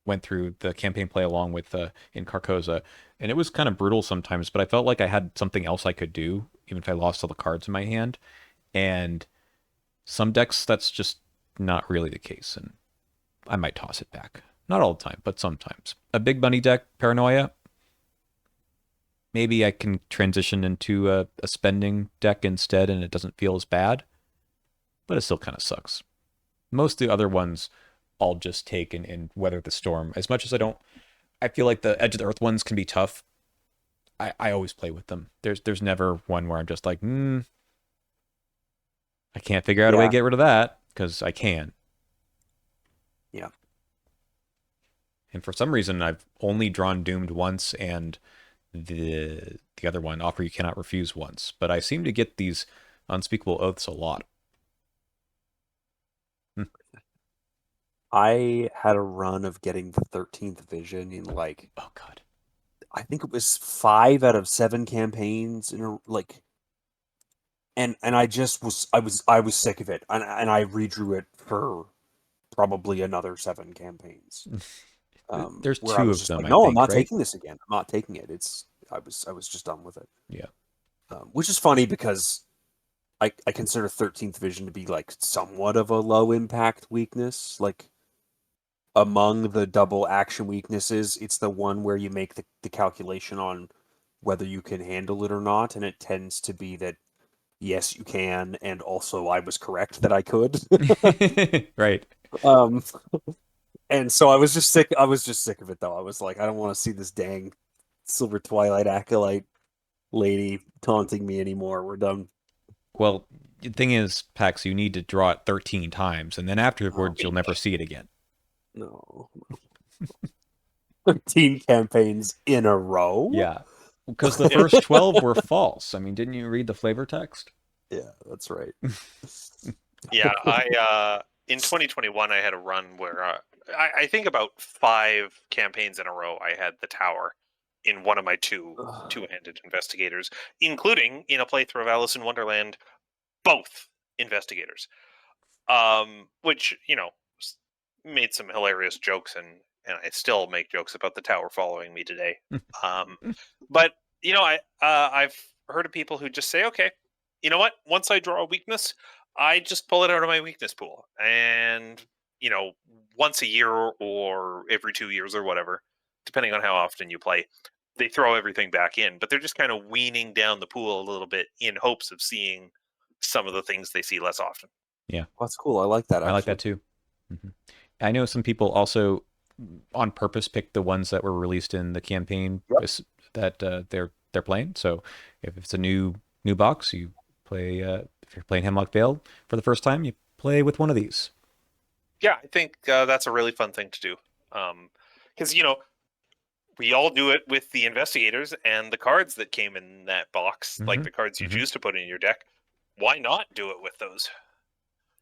went through the campaign play along with in Carcosa, and it was kind of brutal sometimes. But I felt like I had something else I could do, even if I lost all the cards in my hand. And some decks, that's just not really the case, and I might toss it back. Not all the time, but sometimes. A big money deck, Paranoia, maybe I can transition into a spending deck instead and it doesn't feel as bad, but it still kind of sucks. Most of the other ones I'll just take and weather the storm. As much as I feel like the Edge of the Earth ones can be tough. I always play with them. There's never one where I'm just like, I can't figure out a way to Yeah. get rid of that, because I can. Yeah. And for some reason, I've only drawn Doomed once and the other one, Offer You Cannot Refuse, once. But I seem to get these Unspeakable Oaths a lot. I had a run of getting the 13th Vision in like, Oh, God. I think it was 5 out of 7 campaigns in a like, and I just was sick of it, and I redrew it for probably another 7 campaigns. There's Where I two was of just them, like, I no, I'm think, not right? taking this again. I'm not taking it. I was just done with it. Yeah. Which is funny because I consider 13th Vision to be like somewhat of a low impact weakness. Like among the double action weaknesses, it's the one where you make the calculation on whether you can handle it or not, and it tends to be that yes, you can, and also I was correct that I could. Right. um, and so I was just sick. I was just sick of it, though. I was like, I don't want to see this dang Silver Twilight acolyte lady taunting me anymore. We're done. Well, the thing is, Pax, you need to draw it 13 times, and then Oh, afterwards you'll never see it again. no. 13 campaigns in a row? Yeah. Because the first 12 were false. I mean, didn't you read the flavor text? Yeah, that's right. Yeah, I in 2021 I had a run where I think about 5 campaigns in a row I had the tower in one of my two-handed investigators, including in a playthrough of Alice in Wonderland, both investigators. Which made some hilarious jokes, and I still make jokes about the tower following me today. Um, but I've heard of people who just say, okay, you know what? Once I draw a weakness, I just pull it out of my weakness pool, and once a year or every 2 years or whatever, depending on how often you play, they throw everything back in. But they're just kind of weaning down the pool a little bit in hopes of seeing some of the things they see less often. Yeah. That's cool. I like that, I like actually. that too. Hmm. I know some people also on purpose pick the ones that were released in the campaign Yep. that they're playing. So if it's a new box, you play. If you're playing Hemlock Vale for the first time, you play with one of these. Yeah, I think that's a really fun thing to do. Because we all do it with the investigators and the cards that came in that box, like Mm-hmm. the cards you Mm-hmm. choose to put in your deck. Why not do it with those?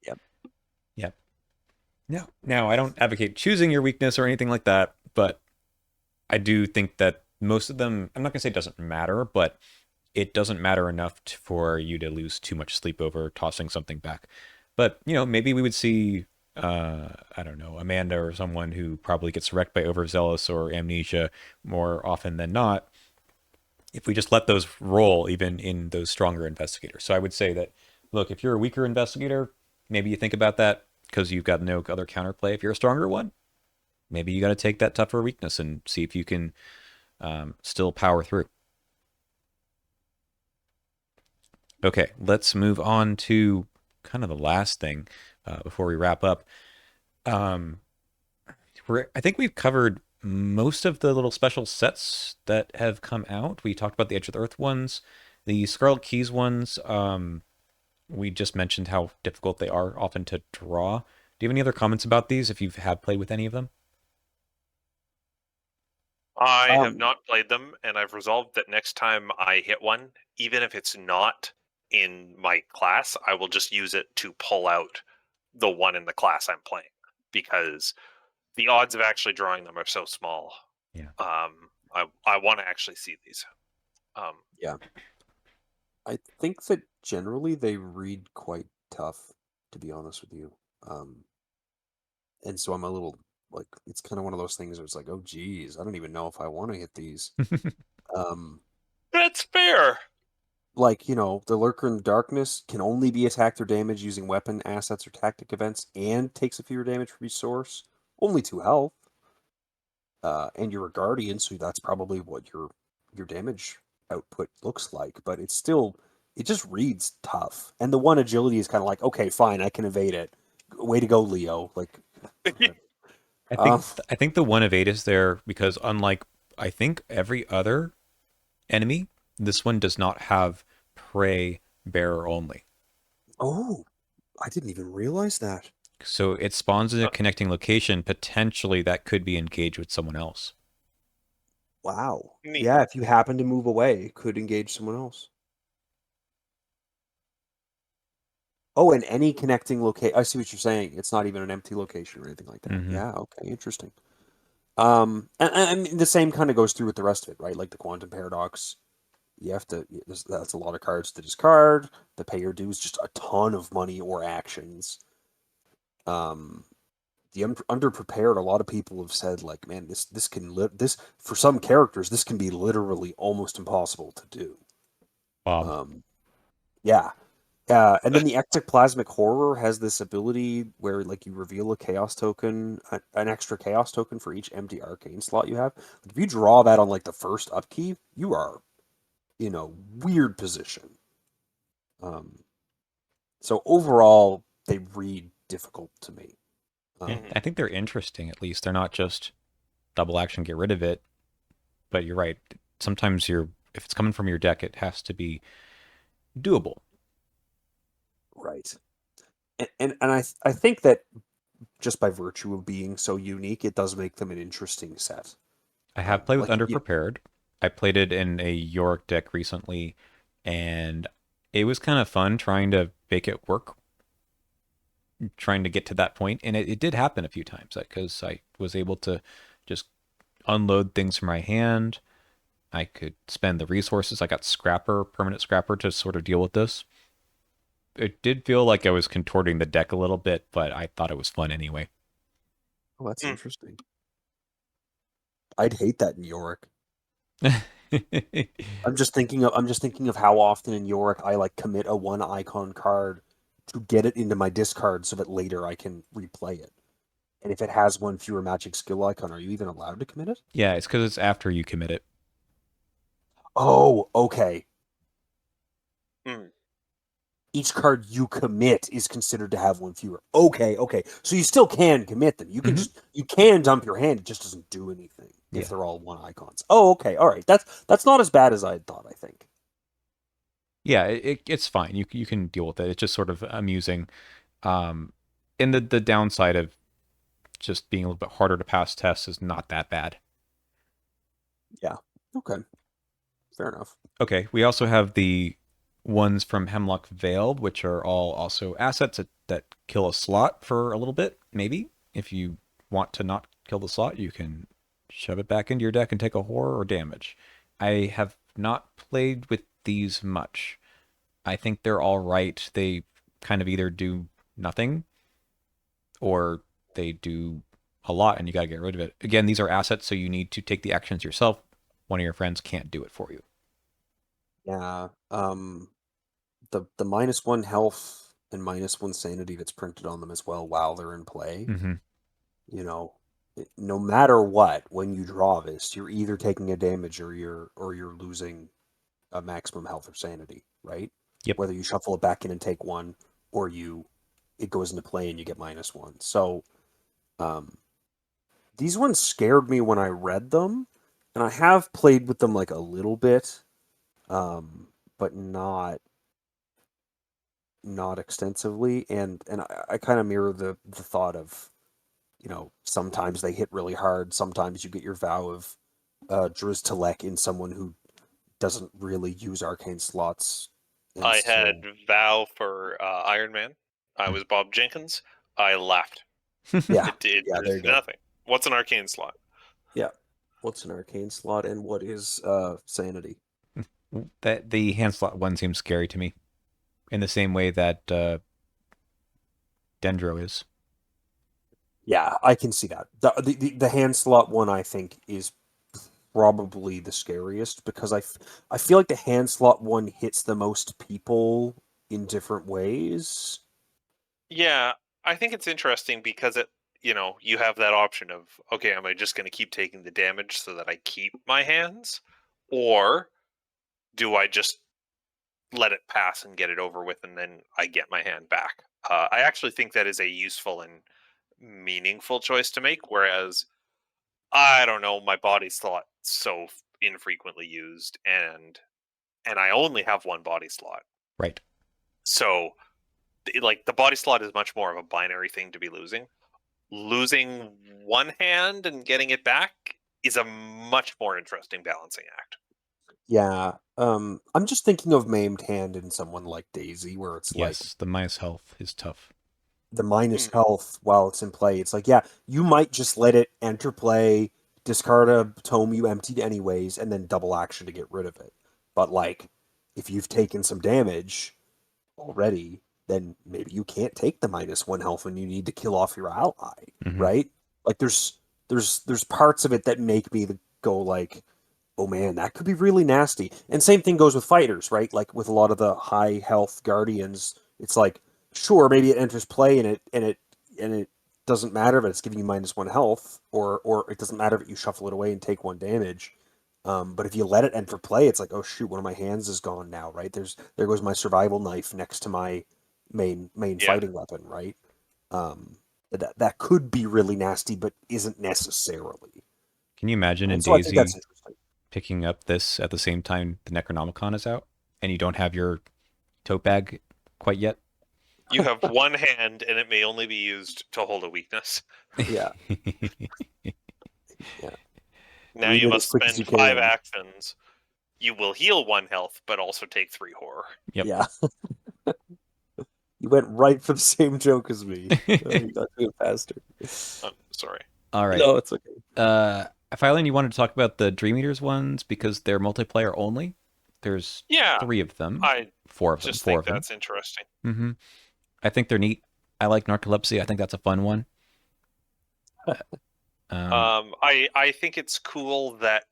Yep. Yep. No, now I don't advocate choosing your weakness or anything like that, but I do think that most of them, I'm not going to say it doesn't matter, but it doesn't matter enough for you to lose too much sleep over tossing something back. But, maybe we would see, I don't know, Amanda or someone who probably gets wrecked by Overzealous or Amnesia more often than not, if we just let those roll even in those stronger investigators. So I would say that, look, if you're a weaker investigator, maybe you think about that because you've got no other counterplay. If you're a stronger one, maybe you got to take that tougher weakness and see if you can still power through. Okay, let's move on to kind of the last thing before we wrap up. Um, I think we've covered most of the little special sets that have come out. We talked about the Edge of the Earth ones, the Scarlet Keys ones. We just mentioned how difficult they are often to draw. Do you have any other comments about these if you have played with any of them? I have Um, not played them, and I've resolved that next time I hit one, even if it's not in my class, I will just use it to pull out the one in the class I'm playing, because the odds of actually drawing them are so small. Yeah. I want to actually see these. Yeah. I think that generally they read quite tough, to be honest with you. And so I'm a little like, it's kind of one of those things where it's like, oh geez, I don't even know if I want to hit these. Um, That's fair. like, the Lurker in Darkness can only be attacked or damaged using weapon, assets, or tactic events, and takes a fewer damage from each source. Only 2 health. And you're a guardian, so that's probably what your damage output looks like. But it's still, it just reads tough. And the 1 agility is kind of like, okay, fine, I can evade it. Way to go, Leo. Like, I um, think I think the 1 of 8 is there because unlike I think every other enemy, this one does not have prey bearer only. oh, I didn't even realize that. So it spawns in a Uh, connecting location, potentially that could be engaged with someone else. Wow. Neat. Yeah, if you happen to move away, it could engage someone else. Oh, and any connecting location. I see what you're saying. It's not even an empty location or anything like that. Hmm. Yeah, okay, interesting. And the same kind of goes through with the rest of it, right? Like the quantum paradox. You have to. That's a lot of cards to discard. The pay your dues, just a ton of money or actions. Um, the underprepared. A lot of people have said, like, man, this can this for some characters, this can be literally almost impossible to do. Bob. Um, yeah. And then the ectoplasmic horror has this ability where, like, you reveal a chaos token, an extra chaos token for each empty arcane slot you have. If you draw that on like the first upkeep, you are in a weird position. Um, so overall, they read difficult to me. Yeah, Um, I think they're interesting. At least they're not just double action, get rid of it. But you're right. Sometimes if it's coming from your deck, it has to be doable. right. And I think that just by virtue of being so unique, it does make them an interesting set. I have played with Like, underprepared. I played it in a Yorick deck recently, and it was kind of fun trying to make it work, trying to get to that point. And it did happen a few times because I was able to just unload things from my hand. I could spend the resources. I got Scrapper, permanent Scrapper, to sort of deal with this. It did feel like I was contorting the deck a little bit, but I thought it was fun anyway. oh, that's Mm. interesting. I'd hate that in Yorick. I'm just thinking of how often in Yorick I like commit a 1 icon card to get it into my discard so that later I can replay it. And if it has 1 fewer magic skill icon, are you even allowed to commit it? Yeah, it's because it's after you commit it. Oh, okay. Mm. Each card you commit is considered to have 1 fewer. Okay, okay. So you still can commit them. You can Mhm. just you can dump your hand. It just doesn't do anything if Yeah. they're all 1 icons. Oh, okay. All right. That's not as bad as I had thought, I think. Yeah, it's fine. You can deal with it. It's just sort of amusing. Um, and the downside of just being a little bit harder to pass tests is not that bad. Yeah. Okay. Fair enough. Okay, we also have the ones from Hemlock Vale, which are all also assets that kill a slot for a little bit, maybe. If you want to not kill the slot, you can shove it back into your deck and take a horror or damage. I have not played with these much. I think they're all right. They kind of either do nothing or they do a lot and you got to get rid of it. Again, these are assets, so you need to take the actions yourself. One of your friends can't do it for you. Yeah. The -1 health and -1 sanity that's printed on them as well while they're in play. Mm-hmm. You know, no matter what, when you draw this, you're either taking a damage or you're losing a maximum health or sanity, right? Yep. Whether you shuffle it back in and take 1, or it goes into play and you get -1. So, um, these ones scared me when I read them, and I have played with them like a little bit, but not extensively. And I kind of mirror the thought of, sometimes they hit really hard. Sometimes you get your vow of Driz Talek in someone who doesn't really use arcane slots And I had so, Val for Iron Man. I was Bob Jenkins. I left. yeah, It did. yeah, there There's you go. nothing. What's an arcane slot? Yeah. What's an arcane slot and what is sanity? That the hand slot one seems scary to me, in the same way that Dendro is. Yeah, I can see that. The hand slot one I think is probably the scariest because I feel like the hand slot one hits the most people in different ways. Yeah, I think it's interesting because you have that option of, okay, am I just going to keep taking the damage so that I keep my hands, or do I just let it pass and get it over with, and then I get my hand back? I actually think that is a useful and meaningful choice to make. Whereas, I don't know, my body slot so infrequently used, and I only have one body slot, Right. so like the body slot is much more of a binary thing to be losing. Losing one hand and getting it back is a much more interesting balancing act. Yeah. I'm just thinking of maimed hand in someone like Daisy, where it's like Yes, the minus health is tough. the minus Mm, health while it's in play. It's like, yeah, you might just let it enter play, discard a tome you emptied anyways, and then double action to get rid of it. But like, if you've taken some damage already, then maybe you can't take the -1 health when you need to kill off your ally, Hmm. right? Like there's parts of it that make me go like, oh man, that could be really nasty. And same thing goes with fighters, right? Like with a lot of the high health guardians, it's like, sure, maybe it enters play and it doesn't matter, but it's giving you -1 health, or it doesn't matter if you shuffle it away and take 1 damage. But if you let it enter play, it's like, oh shoot, one of my hands is gone now, right? There goes my survival knife next to my main yeah, fighting weapon, right? That could be really nasty, but isn't necessarily. Can you imagine in And so I think that's Daisy interesting. picking up this at the same time the Necronomicon is out, and you don't have your tote bag quite yet? you have one hand and it may only be used to hold a weakness. Yeah, yeah. Now Read you it as must quick as spend you 5 can. actions. You will heal 1 health, but also take 3 horror. Yep. Yeah, you went right for the same joke as me. Oh, you got to it faster. I'm sorry. All right. No, it's okay. Phylon, you wanted to talk about the Dream Eaters ones because they're multiplayer only. There's Yeah, 3 of them, I 4 of them, just 4 think of them. that's interesting. Hmm. I think they're neat. I like narcolepsy. I think that's a fun one. Um, I think it's cool that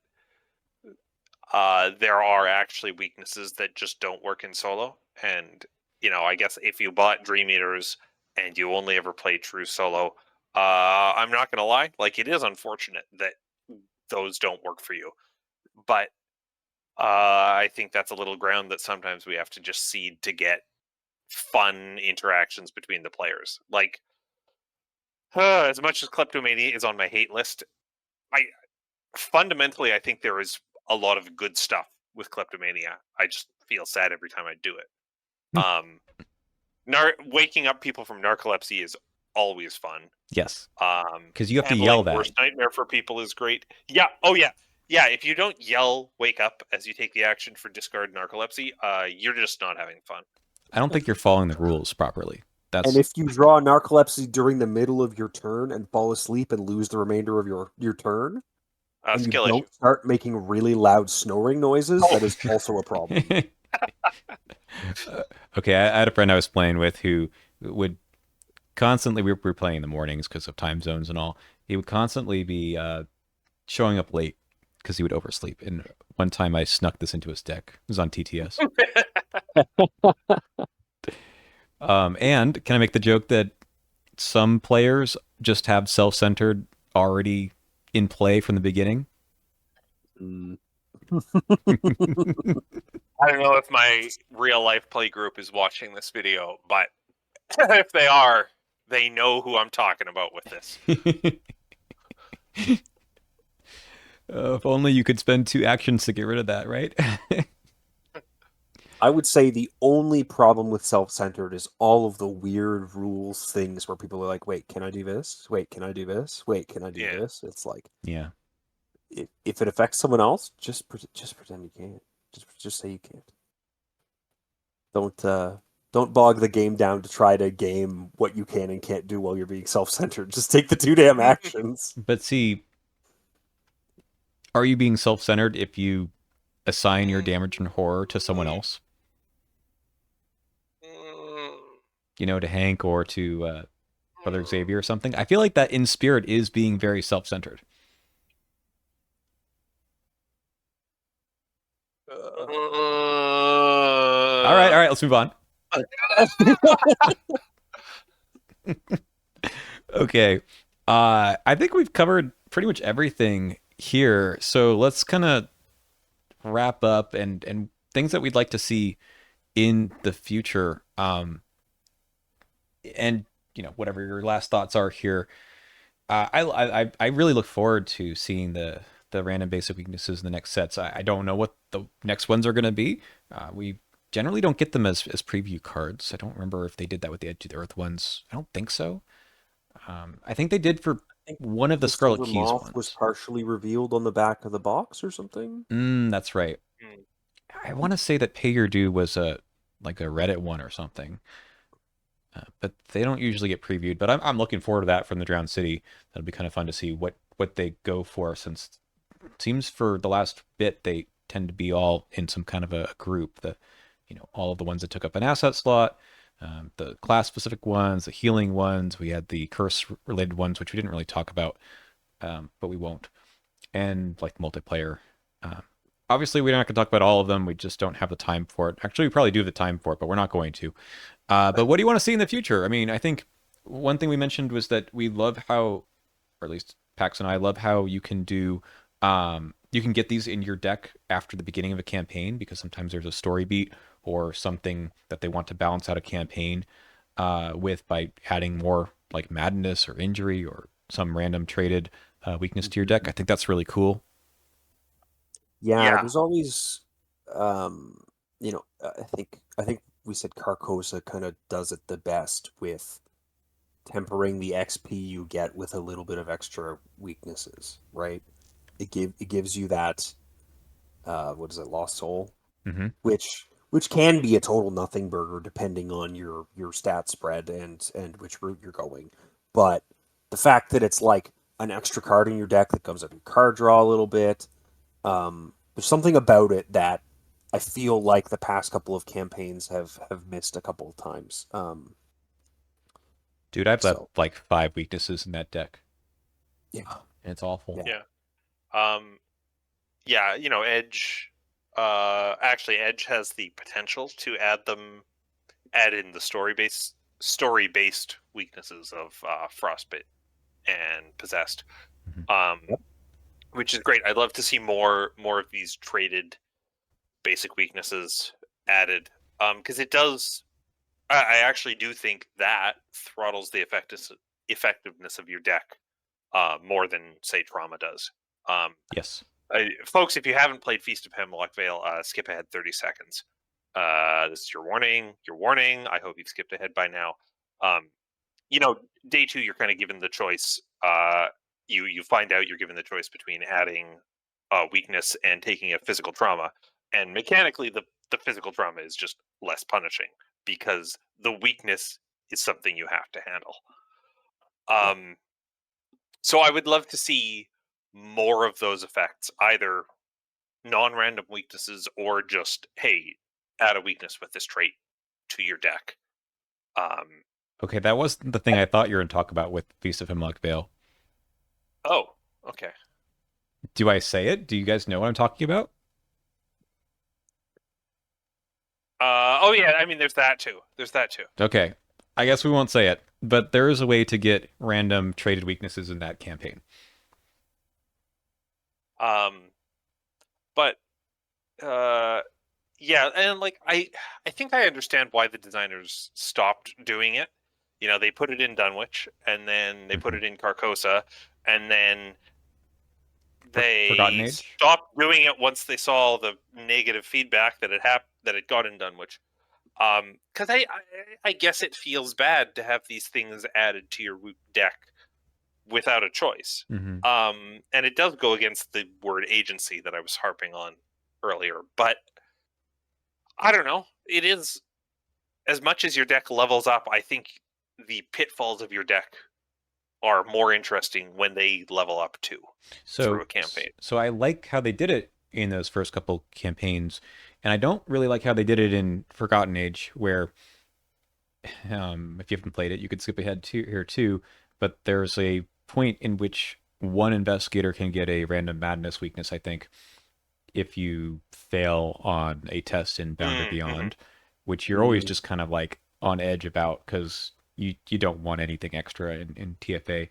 there are actually weaknesses that just don't work in solo. And, I guess if you bought Dream Eaters and you only ever played true solo, I'm not going to lie, like, it is unfortunate that those don't work for you. But I think that's a little ground that sometimes we have to just cede to get fun interactions between the players. Like, as much as Kleptomania is on my hate list, I fundamentally I think there is a lot of good stuff with Kleptomania. I just feel sad every time I do it. Waking up people from narcolepsy is always fun. yes, because you have to yell Handling that. worst nightmare for people is great. Yeah. Oh yeah. Yeah. If you don't yell "wake up" as you take the action for discard narcolepsy, you're just not having fun. I don't think you're following the rules properly. And That's if you draw narcolepsy during the middle of your turn and fall asleep and lose the remainder of your turn, and you Skill issue. don't start making really loud snoring noises, that is also a problem. okay. I had a friend I was playing with who would constantly, we were playing in the mornings because of time zones and all. He would constantly be showing up late because he would oversleep. And one time I snuck this into his deck. It was on TTS. And can I make the joke that some players just have self-centered already in play from the beginning? Mm. I don't know if my real life play group is watching this video, but if they are, they know who I'm talking about with this. If only you could spend 2 actions to get rid of that, right? I would say the only problem with self-centered is all of the weird rules things where people are like, wait, can I do this? Wait, can I do this? Wait, can I do Yeah. this? It's like, Yeah. if it affects someone else, just pretend you can't. Just say you can't. Don't bog the game down to try to game what you can and can't do while you're being self-centered. Just take the 2 damn actions. But see, are you being self-centered if you assign your damage and horror to someone else? You know, to Hank or to Brother Xavier or something? I feel like that in spirit is being very self-centered. All right, let's move on. Okay. I think we've covered pretty much everything here. So let's kind of wrap up and things that we'd like to see in the future. And whatever your last thoughts are here. I really look forward to seeing the random basic weaknesses in the next sets. I don't know what the next ones are going to be. We generally don't get them as preview cards. I don't remember if they did that with the Edge of the Earth ones. I don't think so. I think they did for one of the Scarlet Silver Keys Moth ones. was partially revealed on the back of the box or something. That's right. I want to say that Pay Your Due was like a Reddit one or something. But they don't usually get previewed. But I'm looking forward to that from the Drowned City. That'll be kind of fun to see what they go for, since it seems for the last bit they tend to be all in some kind of a group. All of the ones that took up an asset slot, the class specific ones, the healing ones. We had the curse related ones, which we didn't really talk about, but we won't. And like multiplayer. Obviously, we're not going to talk about all of them. We just don't have the time for it. Actually, we probably do have the time for it, but we're not going to. But what do you want to see in the future? I mean, I think one thing we mentioned was that we love how, or at least Pax and I love how you can do, you can get these in your deck after the beginning of a campaign, because sometimes there's a story beat or something that they want to balance out a campaign with by adding more like madness or injury or some random traded weakness to your deck. I think that's really cool. Yeah, there's always, I think we said Carcosa kind of does it the best with tempering the XP you get with a little bit of extra weaknesses, right? It gives you that, what is it, Lost Soul, which can be a total nothing burger depending on your stat spread and which route you're going. But the fact that it's like an extra card in your deck that comes up your card draw a little bit. There's something about it that I feel like the past couple of campaigns have missed a couple of times. Dude, I've left like 5 weaknesses in that deck. Yeah. And it's awful. Yeah. Edge. Actually, Edge has the potential to add in the story-based weaknesses of Frostbite and Possessed. Which is great. I'd love to see more of these traded basic weaknesses added, because it does. I actually do think that throttles the effectiveness of your deck more than, say, Trauma does. Yes. Folks, if you haven't played Feast of Hemlock Vale, skip ahead 30 seconds. This is your warning. I hope you've skipped ahead by now. Day 2, you're kind of given the choice. You find out you're given the choice between adding weakness and taking a physical trauma. And mechanically, the physical trauma is just less punishing because the weakness is something you have to handle. So I would love to see more of those effects, either non-random weaknesses or just, hey, add a weakness with this trait to your deck. Okay, that wasn't the thing I thought you were going to talk about with Feast of Hemlock Vale. Oh, okay. Do I say it? Do you guys know what I'm talking about? Oh yeah, I mean, there's that too. Okay, I guess we won't say it, but there is a way to get random traded weaknesses in that campaign. But yeah, and like I think I understand why the designers stopped doing it. They put it in Dunwich, and then they put it in Carcosa, and then they stopped doing it once they saw the negative feedback that it got in Dunwich. Because I guess it feels bad to have these things added to your deck without a choice. And it does go against the word agency that I was harping on earlier. But I don't know. It is as much as your deck levels up, I think the pitfalls of your deck are more interesting when they level up too through So a campaign. so I like how they did it in those first couple campaigns, and I don't really like how they did it in Forgotten Age, where if you haven't played it, you could skip ahead to here too. But there's a point in which one investigator can get a random madness weakness, I think, if you fail on a test in Bound or Mm-hmm. Beyond, which you're always just kind of like on edge about because you don't want anything extra in TFA.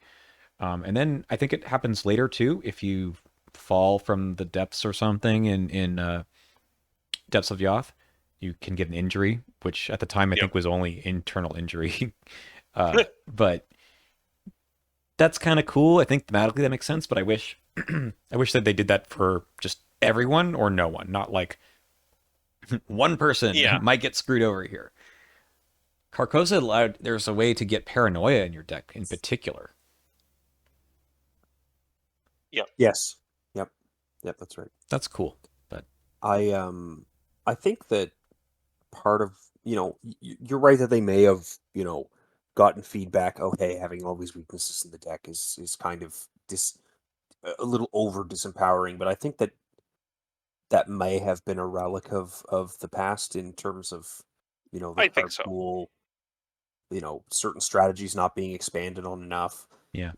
And then I think it happens later too if you fall from the depths or something in Depths of Yoth. You can get an injury, which at the time I Yep. think was only internal injury. But that's kind of cool. I think thematically that makes sense, but I wish I wish that they did that for just everyone or no one, not like one person Yeah. might get screwed over here. Carcosa allowed there's a way to get paranoia in your deck in particular. Yep. Yes. Yep. Yep. That's right. That's cool. But I think that part of you're right that they may have gotten feedback. Oh, hey, having all these weaknesses in the deck is kind of a little over disempowering. But I think that that may have been a relic of the past in terms of the I think card so. pool, certain strategies not being expanded on enough. yeah.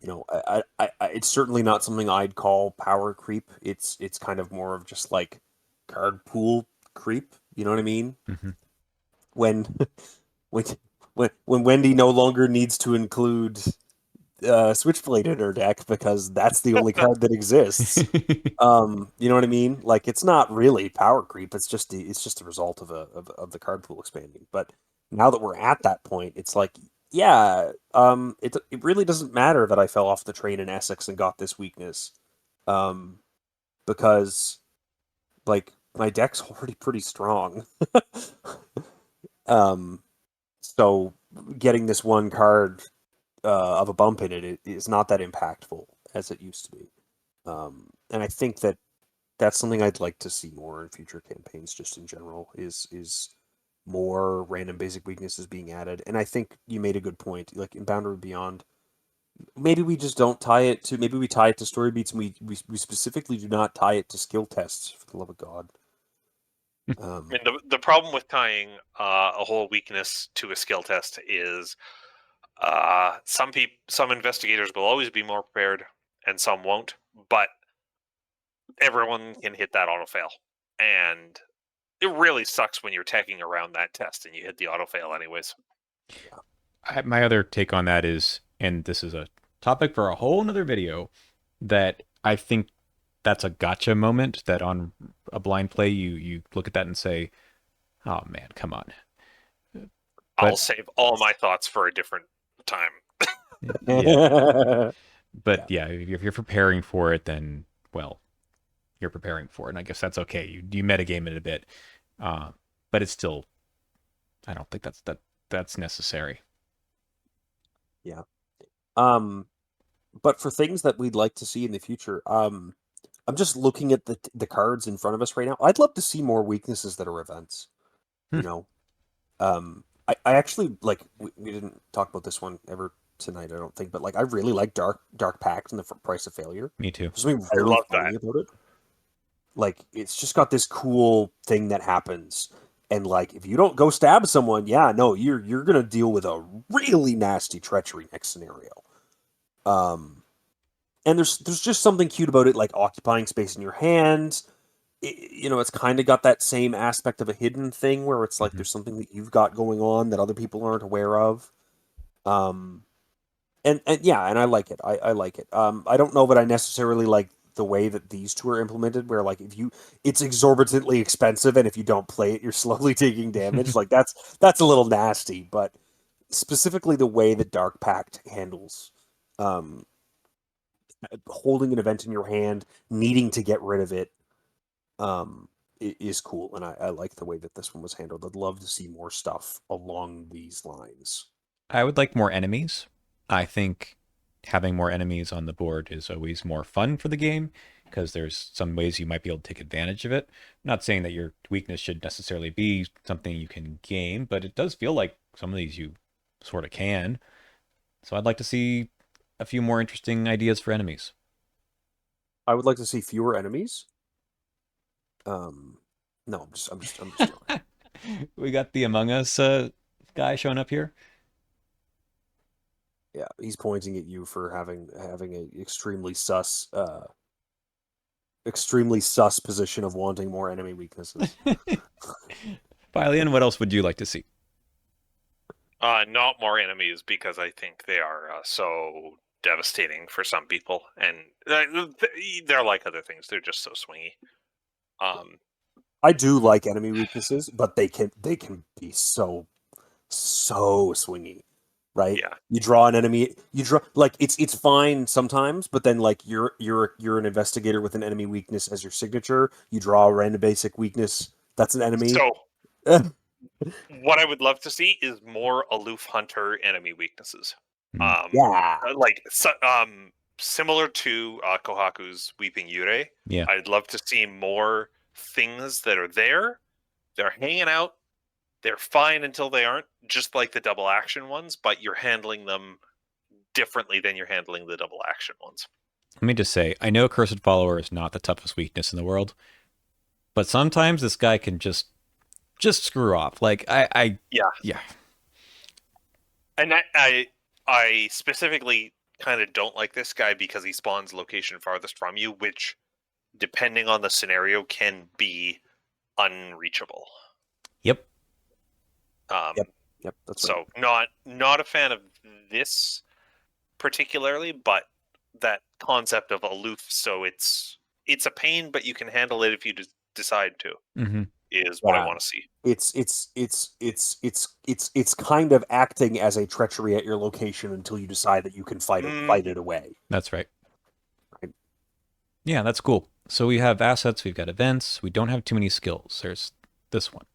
It's certainly not something I'd call power creep. It's kind of more of just like card pool creep. You know what I mean? Mm-hmm. When when when Wendy no longer needs to include Switchblade in her deck because that's the only card that exists. You know what I mean? Like it's not really power creep. It's just a result of the card pool expanding. But now that we're at that point, it's like, yeah, it really doesn't matter that I fell off the train in Essex and got this weakness, um, because like my deck's already pretty strong. um, so getting this one card of a bump in it is not that impactful as it used to be. And I think that that's something I'd like to see more in future campaigns, just in general, is more random basic weaknesses being added. And I think you made a good point. Like in Boundary Beyond, maybe we just don't tie it to. Maybe we tie it to story beats, and we specifically do not tie it to skill tests. For the love of God. I mean, the problem with tying a whole weakness to a skill test is some investigators will always be more prepared, and some won't. But everyone can hit that auto fail, and it really sucks when you're tagging around that test and you hit the auto fail anyways. My other take on that is, and this is a topic for a whole nother video, that I think that's a gotcha moment that on a blind play you look at that and say, oh man, come on. I'll But save all my thoughts for a different time. yeah, Yeah. but yeah, if you're preparing for it, then well, you're preparing for it, and I guess that's okay. You metagame it a bit, uh, but it's still, I don't think that's necessary. Yeah. But for things that we'd like to see in the future, I'm just looking at the cards in front of us right now. I'd love to see more weaknesses that are events. Hmm. You know, I actually like we didn't talk about this one ever tonight, I don't think, but like I really like Dark Pact and the Price of Failure. Me too. There's something I very love funny that. about it. Like it's just got this cool thing that happens, and like if you don't go stab someone, yeah, no, you're gonna deal with a really nasty treachery next scenario. Um, and there's just something cute about it, like occupying space in your hand. It's kind of got that same aspect of a hidden thing where it's like Mhm. there's something that you've got going on that other people aren't aware of. Um, and yeah, and I like it. I like it. I don't know that I necessarily like the way that these two are implemented, where like it's exorbitantly expensive, and if you don't play it, you're slowly taking damage. Like that's a little nasty. But specifically, the way that Dark Pact handles um, holding an event in your hand, needing to get rid of it, is cool, and I like the way that this one was handled. I'd love to see more stuff along these lines. I would like more enemies. I think having more enemies on the board is always more fun for the game. because there's some ways you might be able to take advantage of it. I'm not saying that your weakness should necessarily be something you can gain, but it does feel like some of these you sort of can. So I'd like to see a few more interesting ideas for enemies. I would like to see fewer enemies. No, I'm just joking. We got the Among Us guy showing up here. Yeah, he's pointing at you for having a extremely sus position of wanting more enemy weaknesses. Pylian, what else would you like to see? Not more enemies, because I think they are so devastating for some people, and they're like other things. They're just so swingy. I do like enemy weaknesses, but they can be so swingy, right? Yeah. You draw an enemy, you draw like it's fine sometimes, but then like you're an investigator with an enemy weakness as your signature. You draw a random basic weakness. That's an enemy. So what I would love to see is more aloof hunter enemy weaknesses. Yeah. Like similar to Kohaku's Weeping Yurei. Yeah. I'd love to see more things that are there. They're hanging out. They're fine until they aren't, just like the double action ones, but you're handling them differently than you're handling the double action ones. Let me just say, I know Cursed Follower is not the toughest weakness in the world, but sometimes this guy can just screw off. Like yeah. And I specifically kind of don't like this guy because he spawns location farthest from you, which, depending on the scenario, can be unreachable. Yep. Yep. That's so right. not a fan of this particularly, but that concept of aloof. So it's a pain, but you can handle it if you decide to. Mm-hmm. Is what I want to see. It's kind of acting as a treachery at your location until you decide that you can fight it away. That's right. Yeah, that's cool. So we have assets, we've got events, we don't have too many skills. There's this one.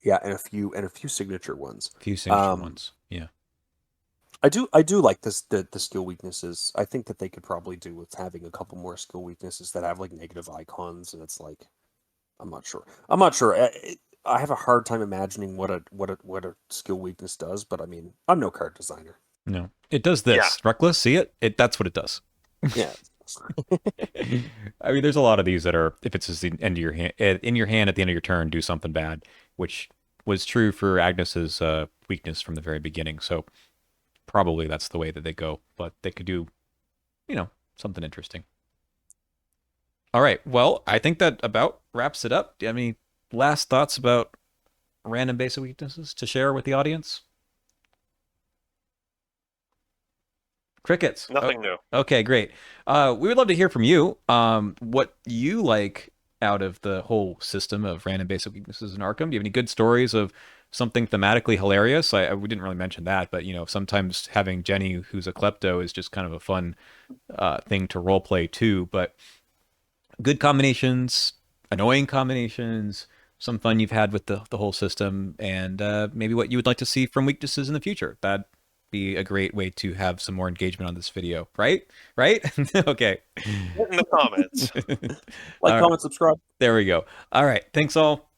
Yeah, and a few signature ones. A few signature ones. Yeah. I do like this the skill weaknesses. I think that they could probably do with having a couple more skill weaknesses that have like negative icons, and it's like I'm not sure. I have a hard time imagining what a skill weakness does, but I mean, I'm no card designer. No, it does this. Yeah. Reckless, see it? That's what it does. Yeah. I mean, there's a lot of these that are, if it's just the end of your hand, in your hand at the end of your turn, do something bad, which was true for Agnes's weakness from the very beginning. So probably that's the way that they go, but they could do, something interesting. All right. Well, I think that about wraps it up. Do you have any last thoughts about random basic weaknesses to share with the audience? Crickets. Nothing new. Okay, great. We would love to hear from you. What you like out of the whole system of random basic weaknesses in Arkham? Do you have any good stories of something thematically hilarious? We didn't really mention that, but sometimes having Jenny, who's a klepto, is just kind of a fun thing to role play too. But good combinations, annoying combinations, some fun you've had with the whole system, and maybe what you would like to see from weaknesses in the future. That'd be a great way to have some more engagement on this video, right? Okay. Put in the comments. Comment, subscribe. There we go. All right. Thanks all.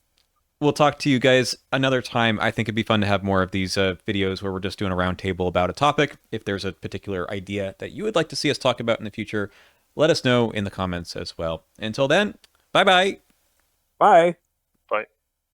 We'll talk to you guys another time. I think it'd be fun to have more of these videos where we're just doing a roundtable about a topic. If there's a particular idea that you would like to see us talk about in the future, let us know in the comments as well. Until then, bye-bye. Bye.